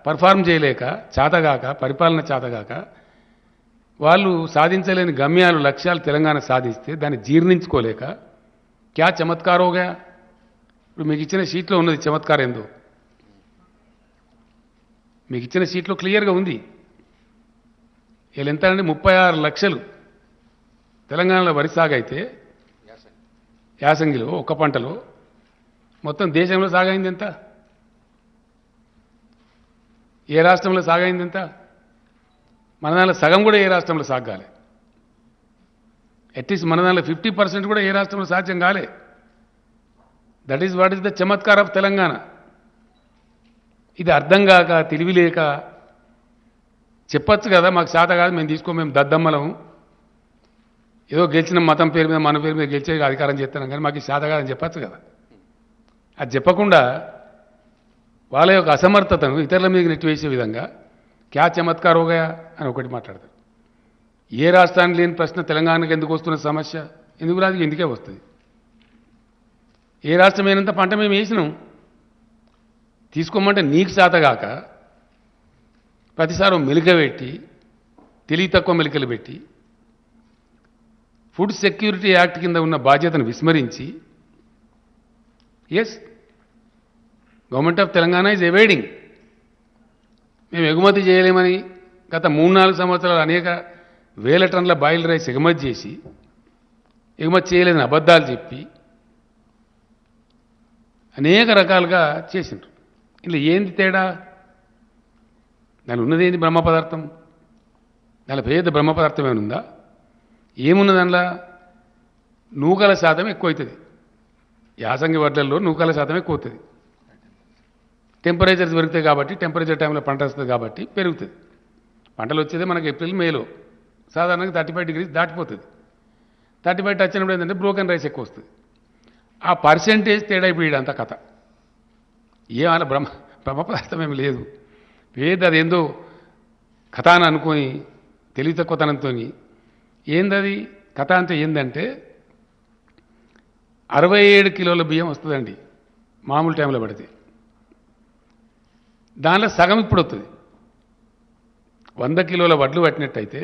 పర్ఫార్మ్ చేయలేక, చాతగాక, పరిపాలన చాతగాక వాళ్ళు సాధించలేని గమ్యాలు, లక్ష్యాలు తెలంగాణ సాధిస్తే దాన్ని జీర్ణించుకోలేక క్యా చమత్కార్ హో గయా. ఇప్పుడు మీకు ఇచ్చిన షీట్లో ఉన్నది చమత్కారం ఏందో, మీకు ఇచ్చిన షీట్లో క్లియర్గా ఉంది. వీళ్ళు ఎంత అంటే 36 లక్షలు తెలంగాణలో వరి సాగైతే యాసంగిలో ఒక్క పంటలో, మొత్తం దేశంలో సాగైంది ఎంత? ఏ రాష్ట్రంలో సాగైంది ఎంత? మన దానిలో సగం కూడా ఏ రాష్ట్రంలో సాగాలి. అట్లీస్ట్ మన దానిలో 50% కూడా ఏ రాష్ట్రంలో సాధ్యం కాలే. That is what is the Chamatkar of Telangana. ఇది అర్థం కాక, తెలివి లేక చెప్పచ్చు కదా, మాకు శాత కాదు, మేము దద్దమ్మలం, ఏదో గెలిచిన మతం పేరు మీద, మన పేరు మీద గెలిచే అధికారం చేస్తున్నాం, కానీ మాకు శాత కాదని చెప్పచ్చు కదా. అది చెప్పకుండా వాళ్ళ యొక్క అసమర్థతను ఇతరుల మీద నెట్టివేసే విధంగా క్యా చమత్కార్ హో గయా అని ఒకటి మాట్లాడతారు. ఏ రాష్ట్రానికి లేని ప్రశ్న తెలంగాణకు ఎందుకు వస్తున్న సమస్య? ఎందుకు రాదు? ఎందుకే వస్తుంది. ఏ రాష్ట్రమైనంత పంట మేము వేసినాం, తీసుకోమంటే నీకు శాతగాక ప్రతిసారి మెలిక పెట్టి, తెలివి తక్కువ మెలికలు పెట్టి, ఫుడ్ సెక్యూరిటీ యాక్ట్ కింద ఉన్న బాధ్యతను విస్మరించి, yes, government of Telangana is avoiding. మేము ఎగుమతి చేయలేమని గత 3-4 సంవత్సరాలు అనేక వేల టన్నుల బాయిల్ రైస్ ఎగుమతి చేసి, ఎగుమతి చేయలేదని అబద్ధాలు చెప్పి అనేక రకాలుగా చేసిండ్రు. ఇలా ఏంది తేడా? దాని ఉన్నది ఏంది? బ్రహ్మ పదార్థం. దాని పేద బ్రహ్మ పదార్థం ఏమనుందా? ఏమున్నది దానిలో? నూకల శాతం ఎక్కువవుతుంది. యాసంగి వడ్లల్లో నూకల శాతం ఎక్కువ అవుతుంది. టెంపరేచర్స్ పెరుగుతాయి కాబట్టి, టెంపరేచర్ టైంలో పంట వస్తుంది కాబట్టి పెరుగుతుంది. పంటలు వచ్చేది మనకి ఏప్రిల్ మేలో, సాధారణంగా 35 degrees దాటిపోతుంది. 35 టచ్ అయినప్పుడు ఏంటంటే బ్రోకెన్ రైస్ ఎక్కువ వస్తుంది. ఆ పర్సెంటేజ్ తేడా ఇప్పుడు ఇదంతా కథ. ఏమైనా బ్రహ్మ పదార్థం ఏమి లేదు. పేద అదేందో కథ అని అనుకొని తెలివి తక్కువతనంతో, ఏందది కథ అంటే ఏంటంటే 67 కిలోల బియ్యం వస్తుందండి మామూలు టైంలో పడితే. దానిలో సగం ఇప్పుడు వస్తుంది. 100 కిలోల వడ్లు పట్టినట్టయితే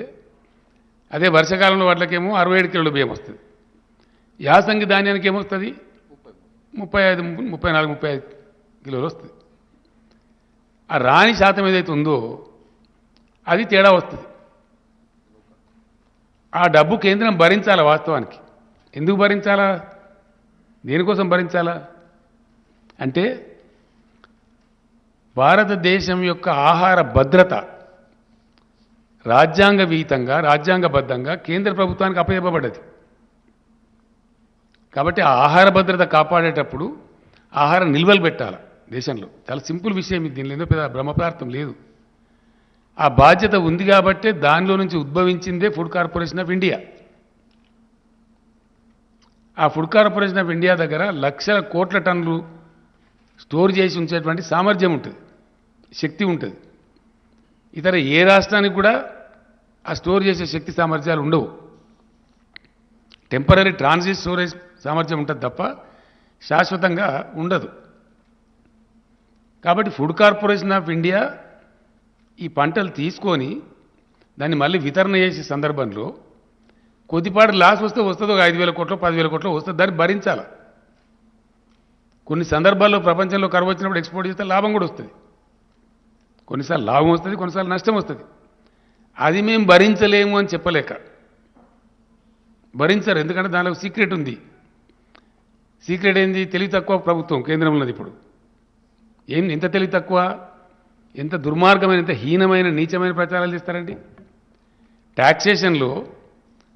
అదే వర్షాకాలంలో వడ్లకేమో 67 కిలోల బియ్యం వస్తుంది. యాసంగి ధాన్యానికి ఏమొస్తుంది? 34-35 కిలోలు వస్తుంది. ఆ రాణి శాతం ఏదైతే ఉందో అది తేడా వస్తుంది. ఆ డబ్బు కేంద్రం భరించాలా? వాస్తవానికి ఎందుకు భరించాలా? దేనికోసం భరించాలా అంటే భారతదేశం యొక్క ఆహార భద్రత రాజ్యాంగ విహితంగా, రాజ్యాంగబద్ధంగా కేంద్ర ప్రభుత్వానికి అప్పచెప్పబడ్డది. కాబట్టి ఆ ఆహార భద్రత కాపాడేటప్పుడు ఆహార నిల్వలు పెట్టాలి దేశంలో. చాలా సింపుల్ విషయం ఇది. దీనిలో ఏదో పెద్ద బ్రహ్మ పదార్థం లేదు. ఆ బాధ్యత ఉంది కాబట్టే దానిలో నుంచి ఉద్భవించిందే ఫుడ్ కార్పొరేషన్ ఆఫ్ ఇండియా. ఆ ఫుడ్ కార్పొరేషన్ ఆఫ్ ఇండియా దగ్గర లక్షల కోట్ల టన్నులు స్టోర్ చేసి ఉంచేటువంటి సామర్థ్యం ఉంటుంది, శక్తి ఉంటుంది. ఇతర ఏ రాష్ట్రానికి కూడా ఆ స్టోర్ చేసే శక్తి సామర్థ్యాలు ఉండవు. టెంపరీ ట్రాన్సిట్ స్టోరేజ్ సామర్థ్యం ఉంటుంది తప్ప శాశ్వతంగా ఉండదు. కాబట్టి ఫుడ్ కార్పొరేషన్ ఆఫ్ ఇండియా ఈ పంటలు తీసుకొని దాన్ని మళ్ళీ వితరణ చేసే సందర్భంలో కొద్దిపాటి లాస్ వస్తే వస్తుంది, ఒక 5,000 కోట్లు 10,000 కోట్లు వస్తుంది, దాన్ని భరించాలి. కొన్ని సందర్భాల్లో ప్రపంచంలో కరువు వచ్చినప్పుడు ఎక్స్పోర్ట్ చేస్తే లాభం కూడా వస్తుంది. కొన్నిసార్లు లాభం వస్తుంది, కొన్నిసార్లు నష్టం వస్తుంది. అది మేము భరించలేము అని చెప్పలేక భరించరు. ఎందుకంటే దానిలో సీక్రెట్ ఉంది. సీక్రెట్ ఏంది? తెలివి తక్కువ ప్రభుత్వం కేంద్రంలోది. ఇప్పుడు ఎంత తెలివి తక్కువ, ఎంత దుర్మార్గమైన, ఎంత హీనమైన, నీచమైన ప్రచారాలు చేస్తారండి. ట్యాక్సేషన్లో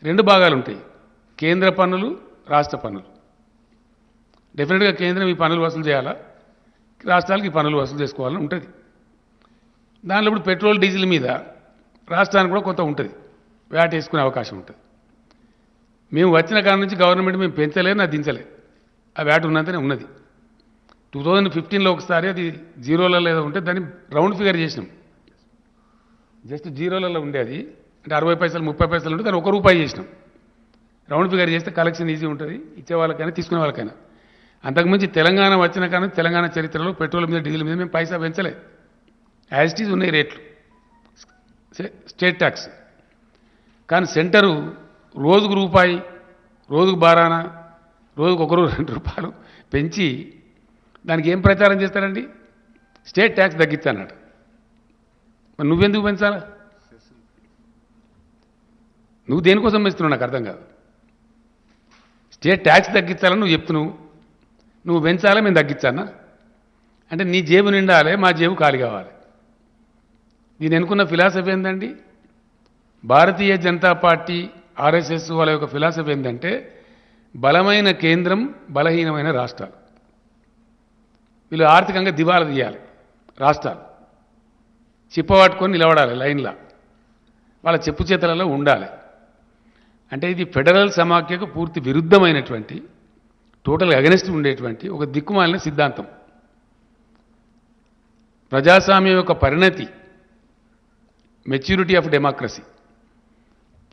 2 భాగాలు ఉంటాయి, కేంద్ర పన్నులు, రాష్ట్ర పన్నులు. డెఫినెట్గా కేంద్రం ఈ పన్నులు వసూలు చేయాలా, రాష్ట్రాలకు ఈ పన్నులు వసూలు చేసుకోవాలని ఉంటుంది. దానిలో ఇప్పుడు పెట్రోల్ డీజిల్ మీద రాష్ట్రానికి కూడా కొంత ఉంటుంది, వ్యాట్ వేసుకునే అవకాశం ఉంటుంది. మేము వచ్చిన కాడ నుంచి గవర్నమెంట్ మేము పెంచలే, నా దించలే, ఆ వ్యాట్ ఉన్నంతనే ఉన్నది. 2015లో ఒకసారి అది జీరోలలో ఏదో ఉంటే దాన్ని రౌండ్ ఫిగర్ చేసినాం. జస్ట్ జీరోలలో ఉండేది, అంటే 60 పైసలు 30 పైసలు ఉంటే దాన్ని ₹1 చేసినాం. రౌండ్ ఫిగర్ చేస్తే కలెక్షన్ ఈజీ ఉంటుంది, ఇచ్చే వాళ్ళకైనా తీసుకునే వాళ్ళకైనా. అంతకుమించి తెలంగాణ వచ్చిన కానీ తెలంగాణ చరిత్రలో పెట్రోల్ మీద డీజిల్ మీద మేము పైసా పెంచలే, యాజ్ ఇట్ ఈజ్ ఉన్నాయి రేట్లు, స్టేట్ ట్యాక్స్. కానీ సెంటరు రోజుకు రూపాయి, రోజుకు బారాన, రోజుకు ₹1 పెంచి దానికి ఏం ప్రచారం చేస్తారండి? స్టేట్ ట్యాక్స్ తగ్గించానట. మరి నువ్వెందుకు పెంచాలా? నువ్వు దేనికోసం పెంచుతున్నావు నాకు అర్థం కాదు. స్టేట్ ట్యాక్స్ తగ్గించాలని నువ్వు చెప్తున్నావు, నువ్వు పెంచాలా మేము తగ్గించానా? అంటే నీ జేబు నిండాలి, మా జేబు ఖాళీ కావాలి. దీని అనుకున్న ఫిలాసఫీ ఏందండి? భారతీయ జనతా పార్టీ, ఆర్ఎస్ఎస్ వాళ్ళ యొక్క ఫిలాసఫీ ఏంటంటే బలమైన కేంద్రం, బలహీనమైన రాష్ట్రాలు. వీళ్ళు ఆర్థికంగా దివాలా తీయాలి, రాష్ట్రాలు చిప్పబట్టుకొని నిలబడాలి లైన్లా, వాళ్ళ చెప్పు చేతలలో ఉండాలి. అంటే ఇది ఫెడరల్ సమాఖ్యకు పూర్తి విరుద్ధమైనటువంటి, టోటల్ అగెనిస్ట్ ఉండేటువంటి ఒక దిక్కుమాలిన సిద్ధాంతం. ప్రజాస్వామ్యం యొక్క పరిణతి, మెచ్యూరిటీ ఆఫ్ డెమోక్రసీ,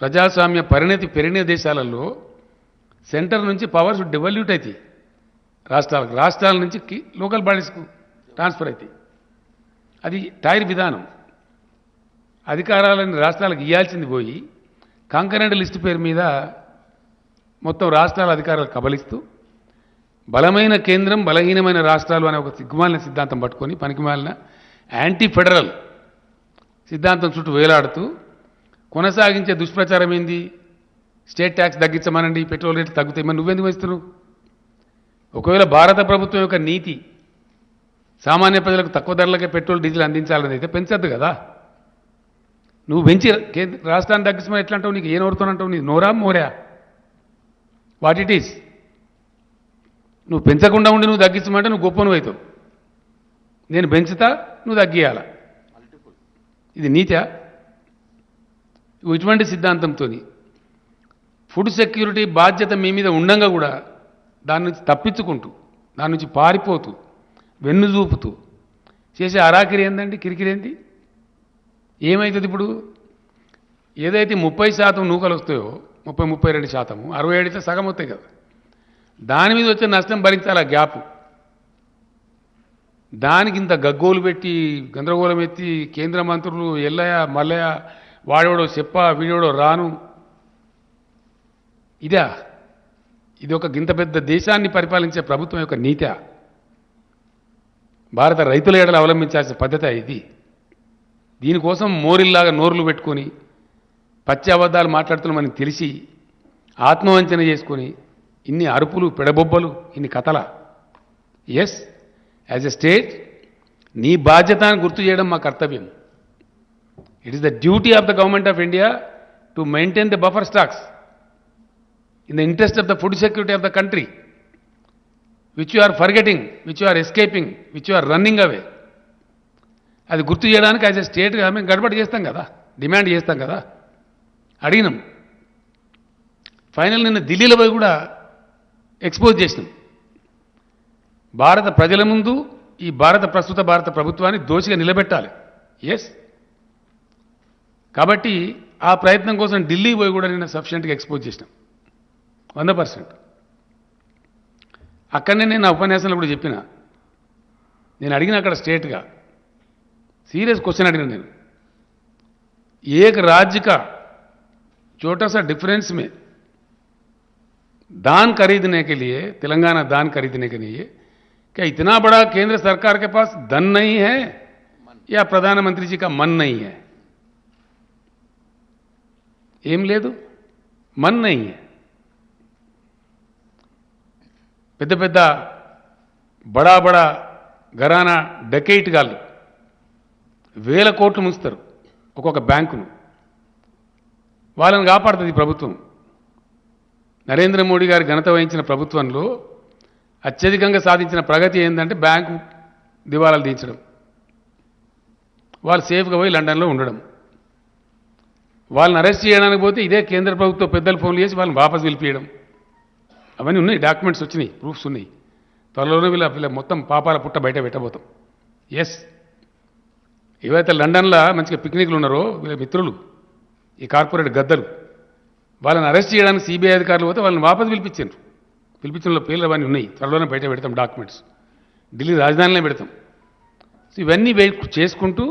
ప్రజాస్వామ్య పరిణతి పెరిగిన దేశాలలో సెంటర్ నుంచి పవర్స్ డెవల్యూట్ అవుతాయి రాష్ట్రాలకు, రాష్ట్రాల నుంచి లోకల్ బాడీస్కు ట్రాన్స్ఫర్ అవుతాయి. అది టైర్ విధానం. అధికారాలను రాష్ట్రాలకు ఇవ్వాల్సింది పోయి కాంకరెంట్ లిస్టు పేరు మీద మొత్తం రాష్ట్రాల అధికారాలు కబలిస్తూ బలమైన కేంద్రం, బలహీనమైన రాష్ట్రాలు అనే ఒక సిగ్గుమాలిన సిద్ధాంతం పట్టుకొని, పనికిమాలిన యాంటీ ఫెడరల్ సిద్ధాంతం చుట్టూ వేలాడుతూ కొనసాగించే దుష్ప్రచారం ఏంది? స్టేట్ ట్యాక్స్ తగ్గించమనండి, పెట్రోల్ రేట్లు తగ్గుతాయి. మరి నువ్వెందుకు ఇస్తున్నావు? ఒకవేళ భారత ప్రభుత్వం యొక్క నీతి సామాన్య ప్రజలకు తక్కువ ధరలకే పెట్రోల్ డీజిల్ అందించాలని అయితే పెంచద్దు కదా. నువ్వు పెంచి రాష్ట్రాన్ని తగ్గించమని ఎట్లా అంటావు? నీకు ఏ నోరుతోనంటావు? నీ నోరా మోరా? What it is? నువ్వు పెంచకుండా ఉండి నువ్వు తగ్గించమంటే నువ్వు గొప్ప నువ్వు అవుతావు. నేను పెంచుతా, నువ్వు తగ్గియాల. ఇది నీతా? ఇటువంటి సిద్ధాంతంతో ఫుడ్ సెక్యూరిటీ బాధ్యత మీ మీద ఉండంగా కూడా దాని నుంచి తప్పించుకుంటూ, దాని నుంచి పారిపోతూ, వెన్ను చూపుతూ చేసే అరాకిరి ఏందండి? కిరికిరి ఏంది? ఏమవుతుంది ఇప్పుడు? ఏదైతే 30% నూకలు వస్తాయో, 32%, 67 అయితే సగం వస్తాయి కదా, దాని మీద వచ్చే నష్టం భరించాలి ఆ గ్యాప్. దానికి ఇంత గగ్గోలు పెట్టి గందరగోళం ఎత్తి కేంద్ర మంత్రులు ఎల్లయ్య మల్లయ్య, వాడేవాడో చెప్ప, వీడేవాడో రాను, ఇదా? ఇది ఒక గింత పెద్ద దేశాన్ని పరిపాలించే ప్రభుత్వం యొక్క నీతి? భారత రైతుల ఏడలు అవలంబించాల్సిన పద్ధతి ఇది. దీనికోసం మోరిల్లాగా నోర్లు పెట్టుకొని పచ్చి అబద్ధాలు మాట్లాడుతున్నామని తెలిసి ఆత్మవంచన చేసుకొని ఇన్ని అరుపులు, పెడబొబ్బలు, ఇన్ని కథల? ఎస్, యాజ్ ఎ స్టేట్ నీ బాధ్యతను గుర్తు చేయడం మా కర్తవ్యం. It is the duty of the government of India to maintain the buffer stocks in the interest of the food security of the country, which you are forgetting, which you are escaping, which you are running away. అది గుర్తు చేయడానికి as a స్టేట్గా మేము గడబడి చేస్తాం కదా, demand చేస్తాం కదా, అడిగినాం. Final నిన్న ఢిల్లీలో పోయి కూడా ఎక్స్పోజ్ చేసినాం. భారత ప్రజల ముందు ఈ ప్రస్తుత భారత ప్రభుత్వాన్ని దోషిగా నిలబెట్టాలి. ఎస్, కాబట్టి ఆ ప్రయత్నం కోసం ఢిల్లీ పోయి కూడా నిన్న సఫిషియెంట్గా ఎక్స్పోజ్ చేసినాం 100%. అక్కడనే నేను నా ఉపన్యాసంలో కూడా చెప్పిన, నేను అడిగిన అక్కడ స్ట్రేట్గా सीरियस क्वेश्चन अड़िना నేను एक राज्य का छोटा सा डिफरेंस में दान खरीदने के लिए, तेलंगाना दान खरीदने के लिए क्या इतना बड़ा केंद्र सरकार के पास धन नहीं है या प्रधानमंत्री जी का मन नहीं है? ఏం లేదు మన్ నహీ హై. పెద్ద పెద్ద బడా బడా ఘరానా డకెయిట్ గాళ్ళు వేల కోట్లు ముంచుతారు ఒక్కొక్క బ్యాంకును. వాళ్ళని కాపాడుతుంది ఈ ప్రభుత్వం. నరేంద్ర మోడీ గారి ఘనత వహించిన ప్రభుత్వంలో అత్యధికంగా సాధించిన ప్రగతి ఏంటంటే బ్యాంకు దివాలాలు తీర్చడం, వాళ్ళు సేఫ్గా పోయి లండన్లో ఉండడం. వాళ్ళని అరెస్ట్ చేయడానికి పోతే ఇదే కేంద్ర ప్రభుత్వ పెద్దలు ఫోన్లు చేసి వాళ్ళని వాపసు పిలిపియడం. అవన్నీ ఉన్నాయి, డాక్యుమెంట్స్ వచ్చినాయి, ప్రూఫ్స్ ఉన్నాయి. త్వరలోనే వీళ్ళ మొత్తం పాపాల పుట్ట బయట పెట్టబోతాం. ఎస్, ఏవైతే లండన్లో మంచిగా పిక్నిక్లు ఉన్నారో వీళ్ళ మిత్రులు ఈ కార్పొరేట్ గద్దలు, వాళ్ళని అరెస్ట్ చేయడానికి సిబిఐ అధికారులు పోతే వాళ్ళని వాపసు పిలిపించారు. పిలిపించడంలో పేర్లు అవన్నీ ఉన్నాయి, త్వరలోనే బయట పెడతాం డాక్యుమెంట్స్, ఢిల్లీ రాజధానిలో పెడతాం. సో ఇవన్నీ చేసుకుంటూ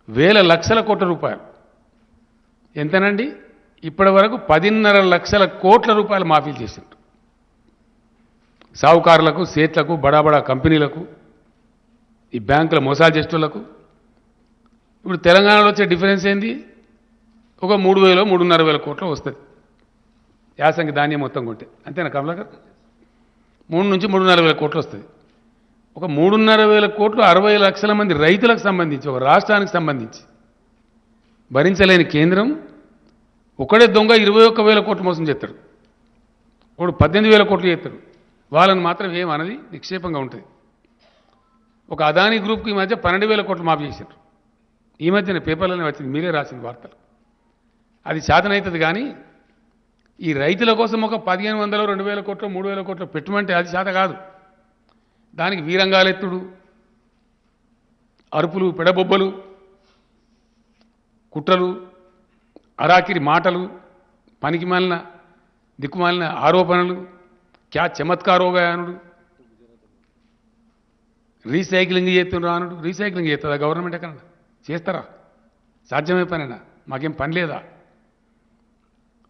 వేల లక్షల కోట్ల రూపాయలు, ఎంతనండి ఇప్పటి వరకు 10.5 లక్షల కోట్ల రూపాయలు మాఫీలు చేశారు సావుకారులకు, సేట్లకు, బడా కంపెనీలకు, ఈ బ్యాంకుల మోసాలు చేసేటోళ్లకు. ఇప్పుడు తెలంగాణలో వచ్చే డిఫరెన్స్ ఏంది? ఒక 3,000 3,500 కోట్లు వస్తుంది యాసంగి ధాన్యం మొత్తం కొంటే, అంతేనా కమలాకర్? 3 నుంచి 3,500 కోట్లు వస్తుంది. ఒక 3,500 కోట్లు 60 లక్షల మంది రైతులకు సంబంధించి, ఒక రాష్ట్రానికి సంబంధించి భరించలేని కేంద్రం ఒకడే దొంగ 21,000 కోట్లు మోసం చేస్తాడు, ఒకడు 18,000 కోట్లు చేస్తాడు. వాళ్ళని మాత్రం ఏమన్నది నిక్షేపంగా ఉంటుంది. ఒక అదానీ గ్రూప్కి ఈ మధ్య 12,000 కోట్లు మాఫీ చేశారు. ఈ మధ్యన పేపర్లోనే వచ్చింది, మీరే రాసిన వార్తలు. అది శాతనవుతుంది కానీ ఈ రైతుల కోసం ఒక 1,500 2,000 కోట్లు 3,000 కోట్లు పెట్టుమంటే అది శాత కాదు. దానికి వీరంగాలెత్తుడు, అరుపులు, పెడబొబ్బలు, కుట్రలు, అరాకిరి మాటలు, పనికిమాలిన దిక్కుమాలిన ఆరోపణలు, క్యా చమత్కారోగానుడు, రీసైక్లింగ్ చేస్తున్నారు అనుడు. రీసైక్లింగ్ చేస్తుందా గవర్నమెంట్? ఎక్కడ చేస్తారా? సాధ్యమే పనేనా? మాకేం పని లేదా?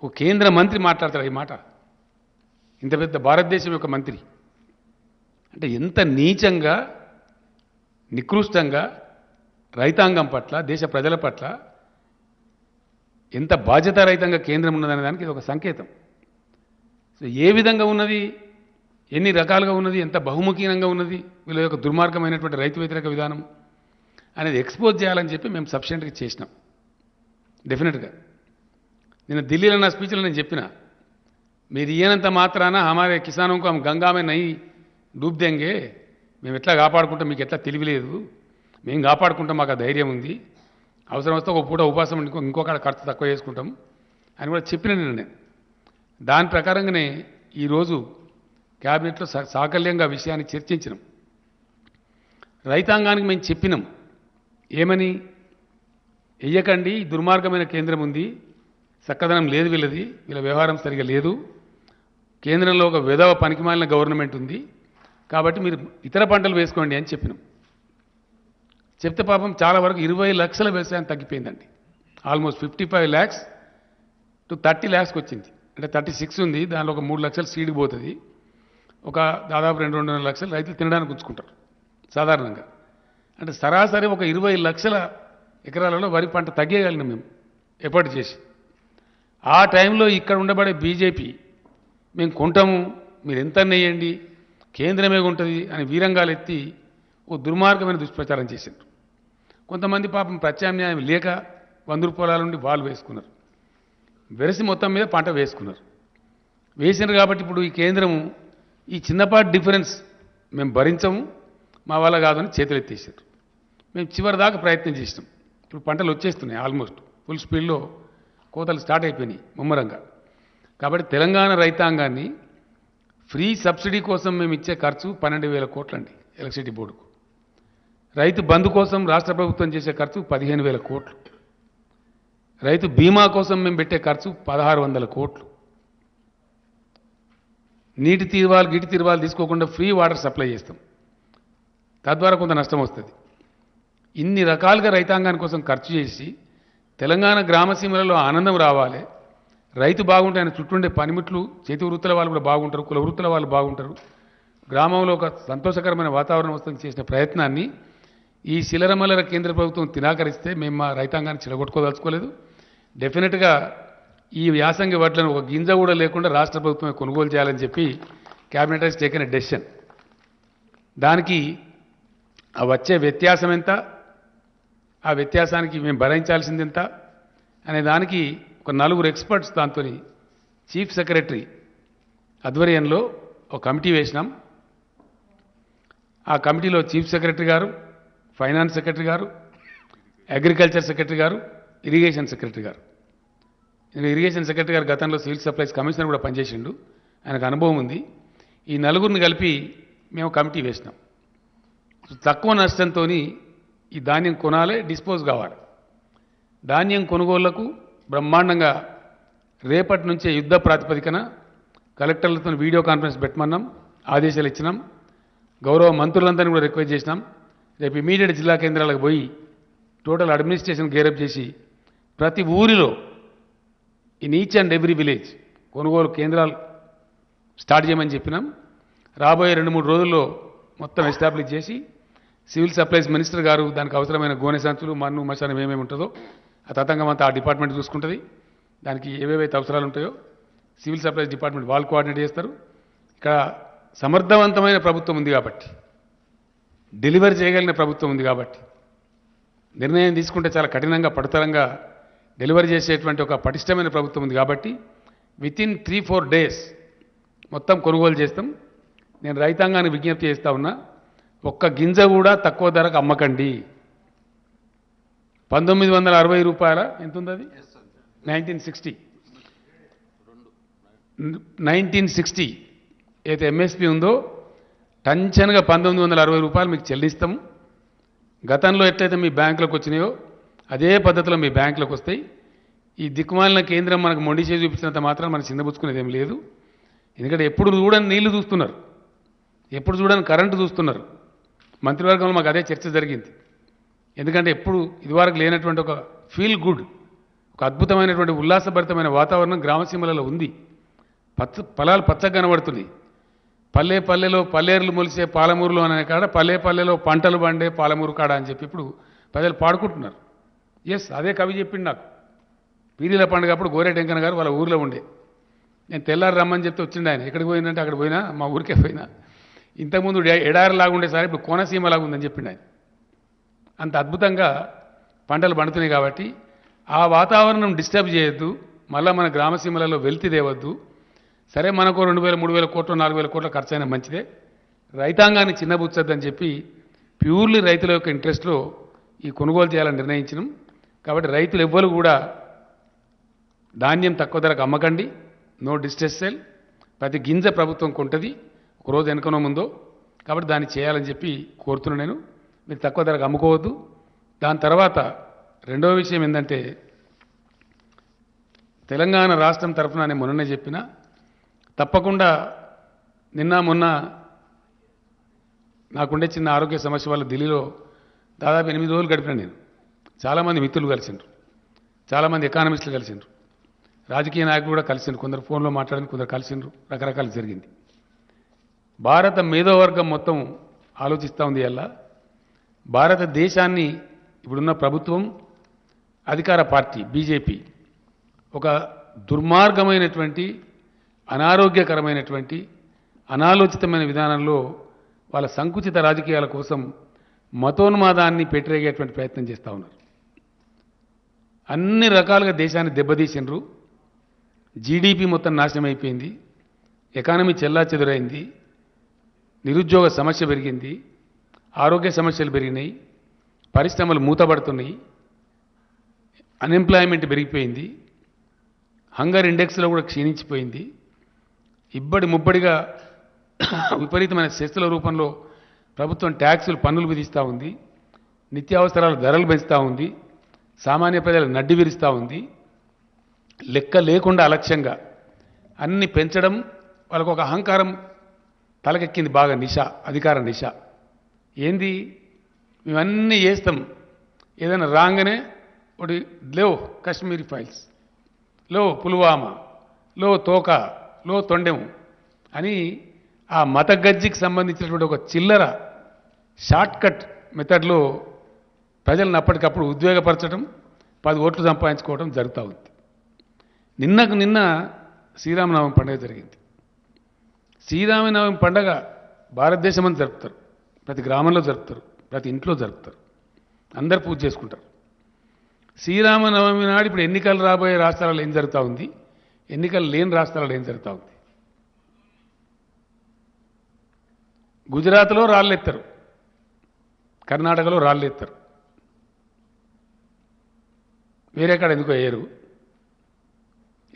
ఓ కేంద్ర మంత్రి మాట్లాడతాడు ఈ మాట, ఇంత పెద్ద భారతదేశం యొక్క మంత్రి. అంటే ఎంత నీచంగా, నికృష్టంగా రైతాంగం పట్ల, దేశ ప్రజల పట్ల ఎంత బాధ్యతారహితంగా కేంద్రం ఉన్నదనే దానికి ఇది ఒక సంకేతం. సో ఏ విధంగా ఉన్నది, ఎన్ని రకాలుగా ఉన్నది, ఎంత బహుముఖీనంగా ఉన్నది, వీళ్ళ యొక్క దుర్మార్గమైనటువంటి రైతు వ్యతిరేక విధానం అనేది ఎక్స్పోజ్ చేయాలని చెప్పి మేము సఫిషియెంట్గా చేసినాం. డెఫినెట్గా నేను ఢిల్లీలో నా స్పీచ్లో నేను చెప్పిన, మీరు ఈయనంత మాత్రాన హమారే కిసానంకు హమ్ గంగామే నై డూబ్ దెంగే, మేము ఎట్లా కాపాడుకుంటాం, మీకు ఎట్లా తెలియలేదు, మేము కాపాడుకుంటాం, మాకు ఆ ధైర్యం ఉంది, అవసరం వస్తే ఒక పూట ఉపాసం ఇంకొక ఖర్చు తక్కువ చేసుకుంటాం అని కూడా చెప్పిన నేను. దాని ప్రకారంగానే ఈరోజు క్యాబినెట్లో సాకల్యంగా విషయాన్ని చర్చించినాం. రైతాంగానికి మేము చెప్పినాం ఏమని, వెయ్యకండి, దుర్మార్గమైన కేంద్రం ఉంది, చక్కదనం లేదు వీళ్ళది, వీళ్ళ వ్యవహారం సరిగా లేదు, కేంద్రంలో ఒక విధవ పనికిమాలిన గవర్నమెంట్ ఉంది, కాబట్టి మీరు ఇతర పంటలు వేసుకోండి అని చెప్పినాం. చెప్తే పాపం చాలా వరకు 20 లక్షల వ్యవసాయం తగ్గిపోయిందండి. ఆల్మోస్ట్ 55 lakhs to 30 lakhs వచ్చింది. అంటే 36 ఉంది, దానిలో ఒక 3 లక్షలు సీడ్కి పోతుంది, ఒక దాదాపు 2-2.5 లక్షలు రైతులు తినడానికి ఉంచుకుంటారు సాధారణంగా. అంటే సరాసరి ఒక 20 లక్షల ఎకరాలలో వరి పంట తగ్గేయగలిగినాం మేము ఎఫర్ట్ చేసి. ఆ టైంలో ఇక్కడ ఉండబడే బీజేపీ మేము కొంటాము, మీరు ఎంత నెయ్యండి, కేంద్రమే ఉంటుంది అని వీరంగాలు ఎత్తి ఓ దుర్మార్గమైన దుష్ప్రచారం చేశారు. కొంతమంది పాపం ప్రత్యామ్నాయం లేక 100 పొలాల నుండి వాళ్ళు వేసుకున్నారు, వెరసి మొత్తం మీద పంట వేసుకున్నారు. వేసినారు కాబట్టి ఇప్పుడు ఈ కేంద్రం ఈ చిన్నపాటి డిఫరెన్స్ మేము భరించము, మా వల్ల కాదని చేతులు ఎత్తేసారు. మేము చివరి దాకా ప్రయత్నం చేసినాం. ఇప్పుడు పంటలు వచ్చేస్తున్నాయి, ఆల్మోస్ట్ ఫుల్ స్పీడ్లో కోతలు స్టార్ట్ అయిపోయినాయి ముమ్మరంగా. కాబట్టి తెలంగాణ రైతాంగాన్ని ఫ్రీ సబ్సిడీ కోసం మేము ఇచ్చే ఖర్చు 12,000 కోట్లండి ఎలక్ట్రిసిటీ బోర్డుకు. రైతు బంధు కోసం రాష్ట్ర ప్రభుత్వం చేసే ఖర్చు 15,000 కోట్లు. రైతు బీమా కోసం మేము పెట్టే ఖర్చు 1,600 కోట్లు. నీటి తీర్వాలు గిటి తీర్వాలు తీసుకోకుండా ఫ్రీ వాటర్ సప్లై చేస్తాం, తద్వారా కొంత నష్టం వస్తుంది. ఇన్ని రకాలుగా రైతాంగాని కోసం ఖర్చు చేసి తెలంగాణ గ్రామసీమలలో ఆనందం రావాలి, రైతు బాగుంటే ఆయన చుట్టూండే పనిముట్లు చేతి వృత్తుల వాళ్ళు కూడా బాగుంటారు, కుల వృత్తుల వాళ్ళు బాగుంటారు, గ్రామంలో ఒక సంతోషకరమైన వాతావరణం వస్తుంది చేసిన ప్రయత్నాన్ని ఈ శిలరమలర కేంద్ర ప్రభుత్వం తినాకరిస్తే మేము మా రైతాంగాన్ని చెడగొట్టుకోదలుచుకోలేదు. డెఫినెట్గా ఈ యాసంగి వడ్లను ఒక గింజ కూడా లేకుండా రాష్ట్ర ప్రభుత్వమే కొనుగోలు చేయాలని చెప్పి cabinet has taken a decision. దానికి ఆ వచ్చే వ్యత్యాసం ఎంత, ఆ వ్యత్యాసానికి మేము భరించాల్సింది ఎంత అనే దానికి ఒక 4 ఎక్స్పర్ట్స్ దాంతో చీఫ్ సెక్రటరీ ఆధ్వర్యంలో ఒక కమిటీ వేసినాం. ఆ కమిటీలో చీఫ్ సెక్రటరీ గారు, ఫైనాన్స్ సెక్రటరీ గారు, అగ్రికల్చర్ సెక్రటరీ గారు, ఇరిగేషన్ సెక్రటరీ గారు. ఇరిగేషన్ సెక్రటరీ గారు గతంలో సివిల్ సప్లైస్ కమిషనర్ కూడా పనిచేసిండు, ఆయనకు అనుభవం ఉంది. ఈ 4 కలిపి మేము కమిటీ వేసినాం. తక్కువ నష్టంతో ఈ ధాన్యం కొనాలి, డిస్పోజ్ కావాలి. ధాన్యం కొనుగోళ్లకు బ్రహ్మాండంగా రేపటి నుంచే యుద్ధ ప్రాతిపదికన కలెక్టర్లతో వీడియో కాన్ఫరెన్స్ పెట్టమన్నాం, ఆదేశాలు ఇచ్చినాం. గౌరవ మంత్రులందరినీ కూడా రిక్వెస్ట్ చేసినాం. రేపు ఇమీడియట్ జిల్లా కేంద్రాలకు పోయి టోటల్ అడ్మినిస్ట్రేషన్ గేరప్ చేసి ప్రతి ఊరిలో in each and every village కొనుగోలు కేంద్రాలు స్టార్ట్ చేయమని చెప్పినాం. రాబోయే 2-3 రోజుల్లో మొత్తం ఎస్టాబ్లిష్ చేసి సివిల్ సప్లైస్ మినిస్టర్ గారు దానికి అవసరమైన గోనె సంచులు, మన్ను, మశానం ఏమేమి ఉంటుందో ఆ తతంగం అంతా ఆ డిపార్ట్మెంట్ చూసుకుంటుంది. దానికి ఏవేవైతే అవసరాలు ఉంటాయో సివిల్ సప్లైస్ డిపార్ట్మెంట్ వాళ్ళు కోఆర్డినేట్ చేస్తారు. ఇక్కడ సమర్థవంతమైన ప్రభుత్వం ఉంది కాబట్టి, డెలివరీ చేయగలిగిన ప్రభుత్వం ఉంది కాబట్టి, నిర్ణయం తీసుకుంటే చాలా కఠినంగా పడతరంగా డెలివరీ చేసేటువంటి ఒక పటిష్టమైన ప్రభుత్వం ఉంది కాబట్టి వితిన్ 3-4 డేస్ మొత్తం కొనుగోలు చేస్తాం. నేను రైతాంగానికి విజ్ఞప్తి చేస్తా ఉన్నా, ఒక్క గింజ కూడా తక్కువ ధరకు అమ్మకండి. 1960 రూపాయల ఎంత ఉంది అది, 1960 అయితే ఎంఎస్పి ఉందో టంచన్గా 1960 రూపాయలు మీకు చెల్లిస్తాము. గతంలో ఎట్లయితే మీ బ్యాంకులకు వచ్చినాయో అదే పద్ధతిలో మీ బ్యాంకులకు వస్తాయి. ఈ దిక్కుమాలిన కేంద్రం మనకు మొండి చేసి చూపించినంత మాత్రం మనం చిన్నబుచ్చుకునేది ఏం లేదు. ఎందుకంటే ఎప్పుడు చూడని నీళ్లు చూస్తున్నారు, ఎప్పుడు చూడని కరెంటు చూస్తున్నారు. మంత్రివర్గంలో మాకు అదే చర్చ జరిగింది. ఎందుకంటే ఎప్పుడు ఇదివరకు లేనటువంటి ఒక ఫీల్ గుడ్, ఒక అద్భుతమైనటువంటి ఉల్లాసభరితమైన వాతావరణం గ్రామసీమలలో ఉంది. పొలాలు పచ్చగా కనబడుతుంది. పల్లె పల్లెలో పల్లేరులు మొలిసే పాలమూరులో అనే కాడ పల్లె పల్లెలో పంటలు పండే పాలమూరు కాడ అని చెప్పి ఇప్పుడు ప్రజలు పాడుకుంటున్నారు. ఎస్, అదే కవి చెప్పిండు నాకు. పీరీల పండుగ అప్పుడు గోరే టెంకన గారు వాళ్ళ ఊరిలో ఉండే. నేను తెల్లారి రమ్మని చెప్తే వచ్చిండు ఆయన. ఎక్కడికి పోయిందంటే అక్కడ పోయినా, మా ఊరికే పోయినా. ఇంతకుముందు ఎడారిలాగా ఉండేసారి ఇప్పుడు కోనసీమలాగా ఉందని చెప్పిండు ఆయన. అంత అద్భుతంగా పంటలు పండుతున్నాయి కాబట్టి ఆ వాతావరణం డిస్టర్బ్ చేయొద్దు. మళ్ళీ మన గ్రామసీమలలో వెల్తి తేవద్దు. సరే, మనకు 2,000-3,000 కోట్లు 4,000 కోట్ల ఖర్చు అయినా మంచిదే, రైతాంగాన్ని చిన్నబుచ్చొద్దని చెప్పి ప్యూర్లీ రైతుల యొక్క ఇంట్రెస్ట్లో ఈ కొనుగోలు చేయాలని నిర్ణయించినాం. కాబట్టి రైతులు ఎవ్వరు కూడా ధాన్యం తక్కువ ధరకు అమ్మకండి, నో డిస్ట్రెస్ సేల్. ప్రతి గింజ ప్రభుత్వం కొంటది, ఒకరోజు వెనకనో ముందో. కాబట్టి దాన్ని చేయాలని చెప్పి కోరుతున్నాను నేను. మీరు తక్కువ ధరకు అమ్ముకోవద్దు. దాని తర్వాత రెండవ విషయం ఏంటంటే, తెలంగాణ రాష్ట్రం తరఫున నేను మొన్ననే చెప్పిన, తప్పకుండా నిన్న మొన్న నాకుండే చిన్న ఆరోగ్య సమస్య వల్ల ఢిల్లీలో దాదాపు 8 రోజులు గడిపిన నేను. చాలామంది మిత్రులు కలిసిండ్రు, చాలామంది ఎకానమిస్టులు కలిసిండ్రు, రాజకీయ నాయకులు కూడా కలిసిండ్రు. కొందరు ఫోన్లో మాట్లాడింది, కొందరు కలిసిండ్రు, రకరకాలు జరిగింది. భారత మేధోవర్గం మొత్తం ఆలోచిస్తూ ఉంది. అలా భారతదేశాన్ని ఇప్పుడున్న ప్రభుత్వం, అధికార పార్టీ బీజేపీ ఒక దుర్మార్గమైనటువంటి, అనారోగ్యకరమైనటువంటి, అనాలోచితమైన విధానంలో వాళ్ళ సంకుచిత రాజకీయాల కోసం మతోన్మాదాన్ని పెట్టరేగేటువంటి ప్రయత్నం చేస్తూ ఉన్నారు. అన్ని రకాలుగా దేశాన్ని దెబ్బతీసిండ్రు. జీడిపి మొత్తం నాశనం అయిపోయింది, ఎకానమీ చెల్లాచెదురైంది, నిరుద్యోగ సమస్య పెరిగింది, ఆరోగ్య సమస్యలు పెరిగినాయి, పరిశ్రమలు మూతపడుతున్నాయి, అన్ఎంప్లాయ్మెంట్ పెరిగిపోయింది, హంగర్ ఇండెక్స్లో కూడా క్షీణించిపోయింది. ఇబ్బడి ముబ్బడిగా విపరీతమైన సెస్సుల రూపంలో ప్రభుత్వం ట్యాక్సులు, పన్నులు విధిస్తూ ఉంది, నిత్యావసరాల ధరలు పెంచుతూ ఉంది, సామాన్య ప్రజలు నడ్డి విరుస్తూ ఉంది. లెక్క లేకుండా అలక్ష్యంగా అన్ని పెంచడం, వాళ్ళకు ఒక అహంకారం తలకెక్కింది బాగా, నిష, అధికార నిష. ఏంది, మేమన్నీ చేస్తాం, ఏదైనా రాగానే ఒకటి లో కాశ్మీరీ ఫైల్స్, లో పుల్వామా, లో తోక, లో తొండెం అని ఆ మత గజ్జికి సంబంధించినటువంటి ఒక చిల్లర షార్ట్కట్ మెథడ్లో ప్రజలను అప్పటికప్పుడు ఉద్వేగపరచడం, 10 ఓట్లు సంపాదించుకోవడం జరుగుతూ ఉంది. నిన్న శ్రీరామనవమి పండుగ జరిగింది. శ్రీరామనవమి పండుగ భారతదేశమంతా జరుపుతారు, ప్రతి గ్రామంలో జరుపుతారు, ప్రతి ఇంట్లో జరుపుతారు, అందరు పూజ చేసుకుంటారు. శ్రీరామనవమి నాడు ఇప్పుడు ఎన్నికలు రాబోయే రాష్ట్రాలలో ఏం జరుగుతూ ఉంది, ఎన్నికలు లేని రాష్ట్రాలలో ఏం జరుగుతూ ఉంది? గుజరాత్లో రాళ్ళెత్తారు, కర్ణాటకలో రాళ్ళెత్తారు, వేరే కాడ ఎందుకో వేయరు.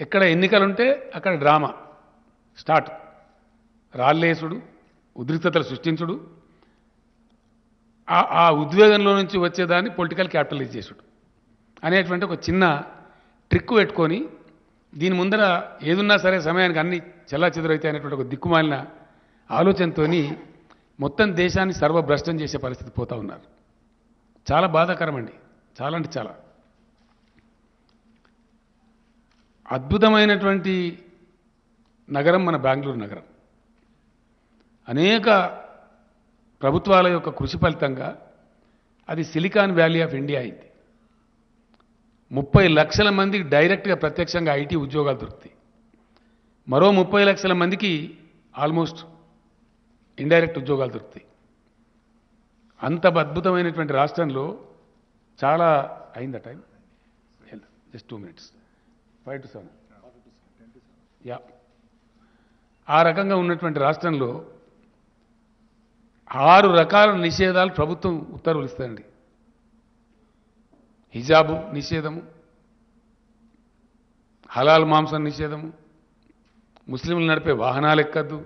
ఎక్కడ ఎన్నికలుంటే అక్కడ డ్రామా స్టార్ట్, రాళ్ళేసుడు, ఉద్రిక్తతలు సృష్టించుడు, ఆ ఉద్వేగంలో నుంచి వచ్చేదాన్ని పొలిటికల్ క్యాపిటలైజ్ చేసుడు అనేటువంటి ఒక చిన్న ట్రిక్ పెట్టుకొని దీని ముందర ఏదున్నా సరే సమయానికి అన్ని చెల్లాచెదురైతే అనేటువంటి ఒక దిక్కుమాలిన ఆలోచనతో మొత్తం దేశాన్ని సర్వభ్రష్టం చేసే పరిస్థితి పోతా ఉన్నారు. చాలా బాధాకరం అండి, చాలా అంటే చాలా. అద్భుతమైనటువంటి నగరం మన బెంగళూరు నగరం. అనేక ప్రభుత్వాల యొక్క కృషి ఫలితంగా అది సిలికాన్ వ్యాలీ ఆఫ్ ఇండియా అయింది. 30 లక్షల మందికి డైరెక్ట్గా ప్రత్యక్షంగా ఐటీ ఉద్యోగాలు దొరుకుతాయి. మరో 30 లక్షల మందికి ఆల్మోస్ట్ ఇండైరెక్ట్ ఉద్యోగాలు దొరుకుతాయి. అంత అద్భుతమైనటువంటి రాష్ట్రంలో చాలా అయిందా time? Just 2 minutes, 5 to 7. Yeah, ఆ రకంగా ఉన్నటువంటి రాష్ట్రంలో 6 రకాల నిషేధాలు ప్రభుత్వం ఉత్తర్వులు ఇస్తాయండి. హిజాబు నిషేధము, హలాల్ మాంసం నిషేధము, ముస్లింలు నడిపే వాహనాలు ఎక్కద్దు,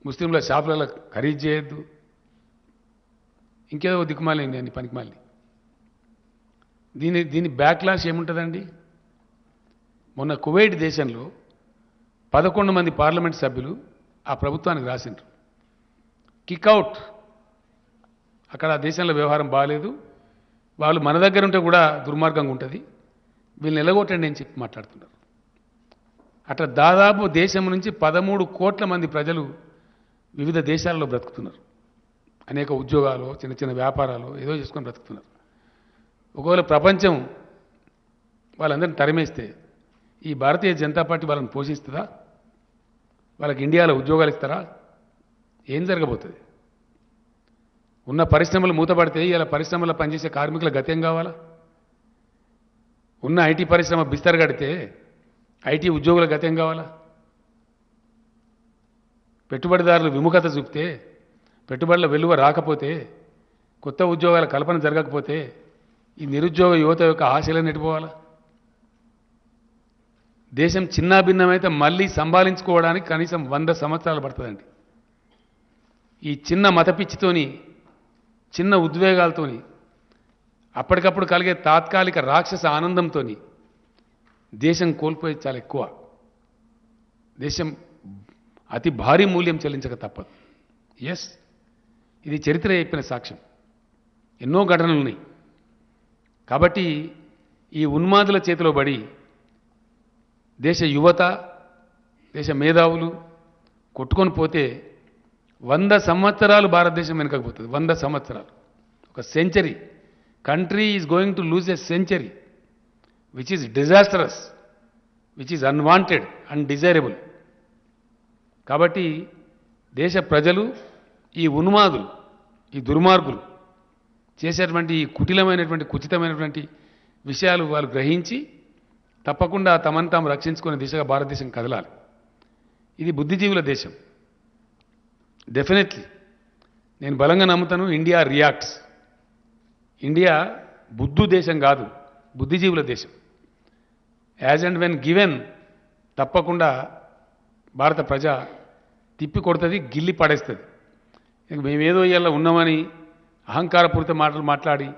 ముస్లింల షాపులలో ఖరీదు చేయొద్దు, ఇంకేదో దిక్కుమాలింది అండి పనికిమాలి. దీని బ్యాక్లాష్ ఏముంటుందండి? మొన్న కువైట్ దేశంలో 11 మంది పార్లమెంట్ సభ్యులు ఆ ప్రభుత్వానికి రాసిండ్రు, కిక్అవుట్. అక్కడ ఆ దేశంలో వ్యవహారం బాగాలేదు, వాళ్ళు మన దగ్గర ఉంటే కూడా దుర్మార్గంగా ఉంటుంది, వీళ్ళని ఎలగొట్టండి అని చెప్పి మాట్లాడుతున్నారు. అట్లా దాదాపు దేశం నుంచి 13 కోట్ల మంది ప్రజలు వివిధ దేశాల్లో బ్రతుకుతున్నారు. అనేక ఉద్యోగాలు, చిన్న చిన్న వ్యాపారాలు ఏదో చేసుకొని బ్రతుకుతున్నారు. ఒకవేళ ప్రపంచం వాళ్ళందరినీ తరిమేస్తే ఈ భారతీయ జనతా పార్టీ వాళ్ళని పోషిస్తుందా? వాళ్ళకి ఇండియాలో ఉద్యోగాలు ఇస్తారా? ఏం జరగబోతుంది? ఉన్న పరిశ్రమలు మూతపడితే ఇలా పరిశ్రమలో పనిచేసే కార్మికుల గత్యం కావాలా? ఉన్న ఐటీ పరిశ్రమ బిస్తర్ కడితే ఐటీ ఉద్యోగుల గత్యం కావాలా? పెట్టుబడిదారులు విముఖత చూపితే, పెట్టుబడుల వెలువ రాకపోతే, కొత్త ఉద్యోగాల కల్పన జరగకపోతే ఈ నిరుద్యోగ యువత యొక్క ఆశలను ఎటుపోవాలా? దేశం చిన్నాభిన్నమైతే మళ్ళీ సంభాళించుకోవడానికి కనీసం 100 సంవత్సరాలు పడుతుందండి. ఈ చిన్న మతపిచ్చితోని, చిన్న ఉద్వేగాలతోని, అప్పటికప్పుడు కలిగే తాత్కాలిక రాక్షస ఆనందంతో దేశం కోల్పోయేది చాలా ఎక్కువ. దేశం అతి భారీ మూల్యం చెల్లించక తప్పదు. ఎస్, ఇది చరిత్ర చెప్పిన సాక్ష్యం. ఎన్నో ఘటనలు ఉన్నాయి. కాబట్టి ఈ ఉన్మాదుల చేతిలో పడి దేశ యువత, దేశ మేధావులు కొట్టుకొని పోతే 100 సంవత్సరాలు భారతదేశం వెనకపోతుంది. 100 సంవత్సరాలు, ఒక century. Country is going to lose a century which is disastrous, which is unwanted, undesirable. కాబట్టి దేశ ప్రజలు ఈ ఉన్మాదులు, ఈ దుర్మార్గులు చేసేటువంటి ఈ కుటిలమైనటువంటి, కుచితమైనటువంటి విషయాలు వాళ్ళు గ్రహించి తప్పకుండా తమను తాము రక్షించుకునే దిశగా భారతదేశం కదలాలి. ఇది బుద్ధిజీవుల దేశం. డెఫినెట్లీ నేను బలంగా నమ్ముతాను, ఇండియా రియాక్ట్స్. ఇండియా బుద్ధు దేశం కాదు, బుద్ధిజీవుల దేశం. యాజ్ అండ్ వెన్ గివెన్ తప్పకుండా భారత ప్రజ తిప్పి కొడుతుంది, గిల్లి పడేస్తుంది. మేమేదో ఇవాళ ఉన్నామని అహంకారపూరిత మాటలు మాట్లాడి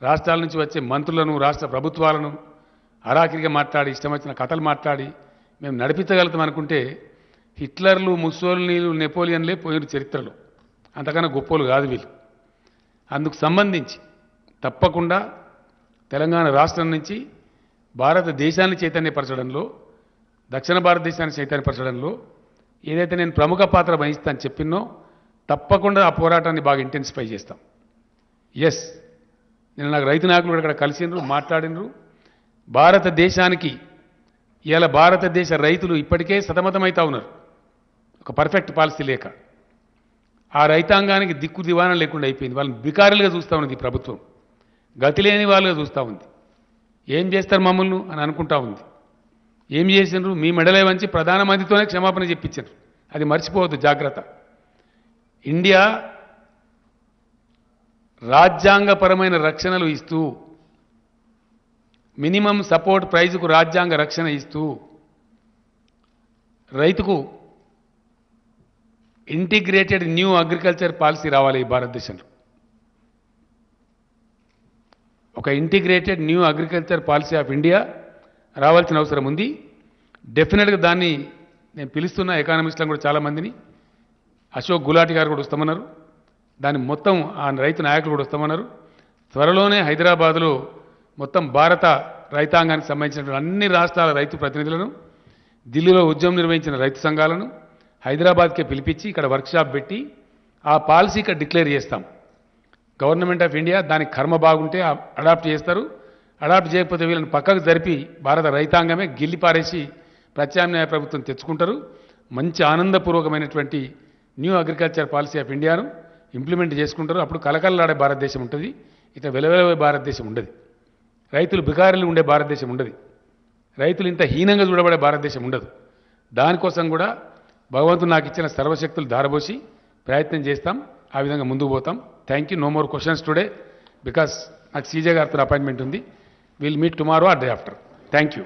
రాష్ట్రాల నుంచి వచ్చే మంత్రులను, రాష్ట్ర ప్రభుత్వాలను అరాకిరిగా మాట్లాడి, ఇష్టం వచ్చిన కథలు మాట్లాడి మేము నడిపించగలుగుతాం అనుకుంటే హిట్లర్లు, ముస్సోలినీలు, నెపోలియన్లే పోయిన చరిత్రలో. అంతకన్నా గొప్పలు కాదు వీళ్ళు. అందుకు సంబంధించి తప్పకుండా తెలంగాణ రాష్ట్రం నుంచి భారతదేశాన్ని చైతన్యపరచడంలో, దక్షిణ భారతదేశాన్ని చైతన్యపరచడంలో ఏదైతే నేను ప్రముఖ పాత్ర వహిస్తాను చెప్పినో తప్పకుండా ఆ పోరాటాన్ని బాగా ఇంటెన్సిఫై చేస్తాం. ఎస్, నేను నాకు రైతు నాయకులు ఇక్కడ కలిసినరు, మాట్లాడినరు. భారతదేశానికి ఇవాళ భారతదేశ రైతులు ఇప్పటికే సతమతమవుతా ఉన్నారు ఒక పర్ఫెక్ట్ పాలసీ లేక. ఆ రైతాంగానికి దిక్కు దివాణం లేకుండా అయిపోయింది. వాళ్ళని బికారులుగా చూస్తూ ఉన్నది ఈ ప్రభుత్వం, గతి లేని వాళ్ళుగా చూస్తూ ఉంది. ఏం చేస్తారు మమ్మల్ని అని అనుకుంటా ఉంది. ఏం చేసినారు? మీ మెడలే వంచి ప్రధానమంత్రితోనే క్షమాపణ చెప్పించారు. అది మర్చిపోవద్దు, జాగ్రత్త. ఇండియా రాజ్యాంగపరమైన రక్షణలు ఇస్తూ, మినిమం సపోర్ట్ ప్రైజ్కు రాజ్యాంగ రక్షణ ఇస్తూ, రైతుకు ఇంటిగ్రేటెడ్ న్యూ అగ్రికల్చర్ పాలసీ రావాలి ఈ భారతదేశంలో. ఒక integrated new agriculture policy of India రావాల్సిన అవసరం ఉంది. డెఫినెట్గా దాన్ని నేను పిలుస్తున్న ఎకానమిస్టులను కూడా చాలామందిని, అశోక్ గులాటి గారు కూడా వస్తామన్నారు, దాన్ని మొత్తం ఆ రైతు నాయకులు కూడా వస్తామన్నారు. త్వరలోనే హైదరాబాదులో మొత్తం భారత రైతాంగానికి సంబంధించిన అన్ని రాష్ట్రాల రైతు ప్రతినిధులను, ఢిల్లీలో ఉద్యమం నిర్వహించిన రైతు సంఘాలను హైదరాబాద్కే పిలిపించి ఇక్కడ వర్క్షాప్ పెట్టి ఆ పాలసీ ఇక్కడ డిక్లేర్ చేస్తాం. గవర్నమెంట్ ఆఫ్ ఇండియా దానికి కర్మ బాగుంటే అడాప్ట్ చేస్తారు, అడాప్ట్ చేయకపోతే వీళ్ళని పక్కకు జరిపి భారత రైతాంగమే గిల్లి పారేసి ప్రత్యామ్నాయ ప్రభుత్వం తెచ్చుకుంటారు. మంచి ఆనందపూర్వకమైనటువంటి న్యూ అగ్రికల్చర్ పాలసీ ఆఫ్ ఇండియాను ఇంప్లిమెంట్ చేసుకుంటారు. అప్పుడు కలకలలాడే భారతదేశం ఉంటుంది, ఇట్లా వెలవెలవే భారతదేశం ఉండదు. రైతులు బికారులు ఉండే భారతదేశం ఉండదు, రైతులు ఇంత హీనంగా చూడబడే భారతదేశం ఉండదు. దానికోసం కూడా భగవంతుడు నాకు ఇచ్చిన సర్వశక్తులు ధారబోసి ప్రయత్నం చేస్తాం, ఆ విధంగా ముందుకు పోతాం. Thank you. No more questions today because నాకు సీజే గారితో అపాయింట్మెంట్ ఉంది. Will meet tomorrow or day after. Thank you.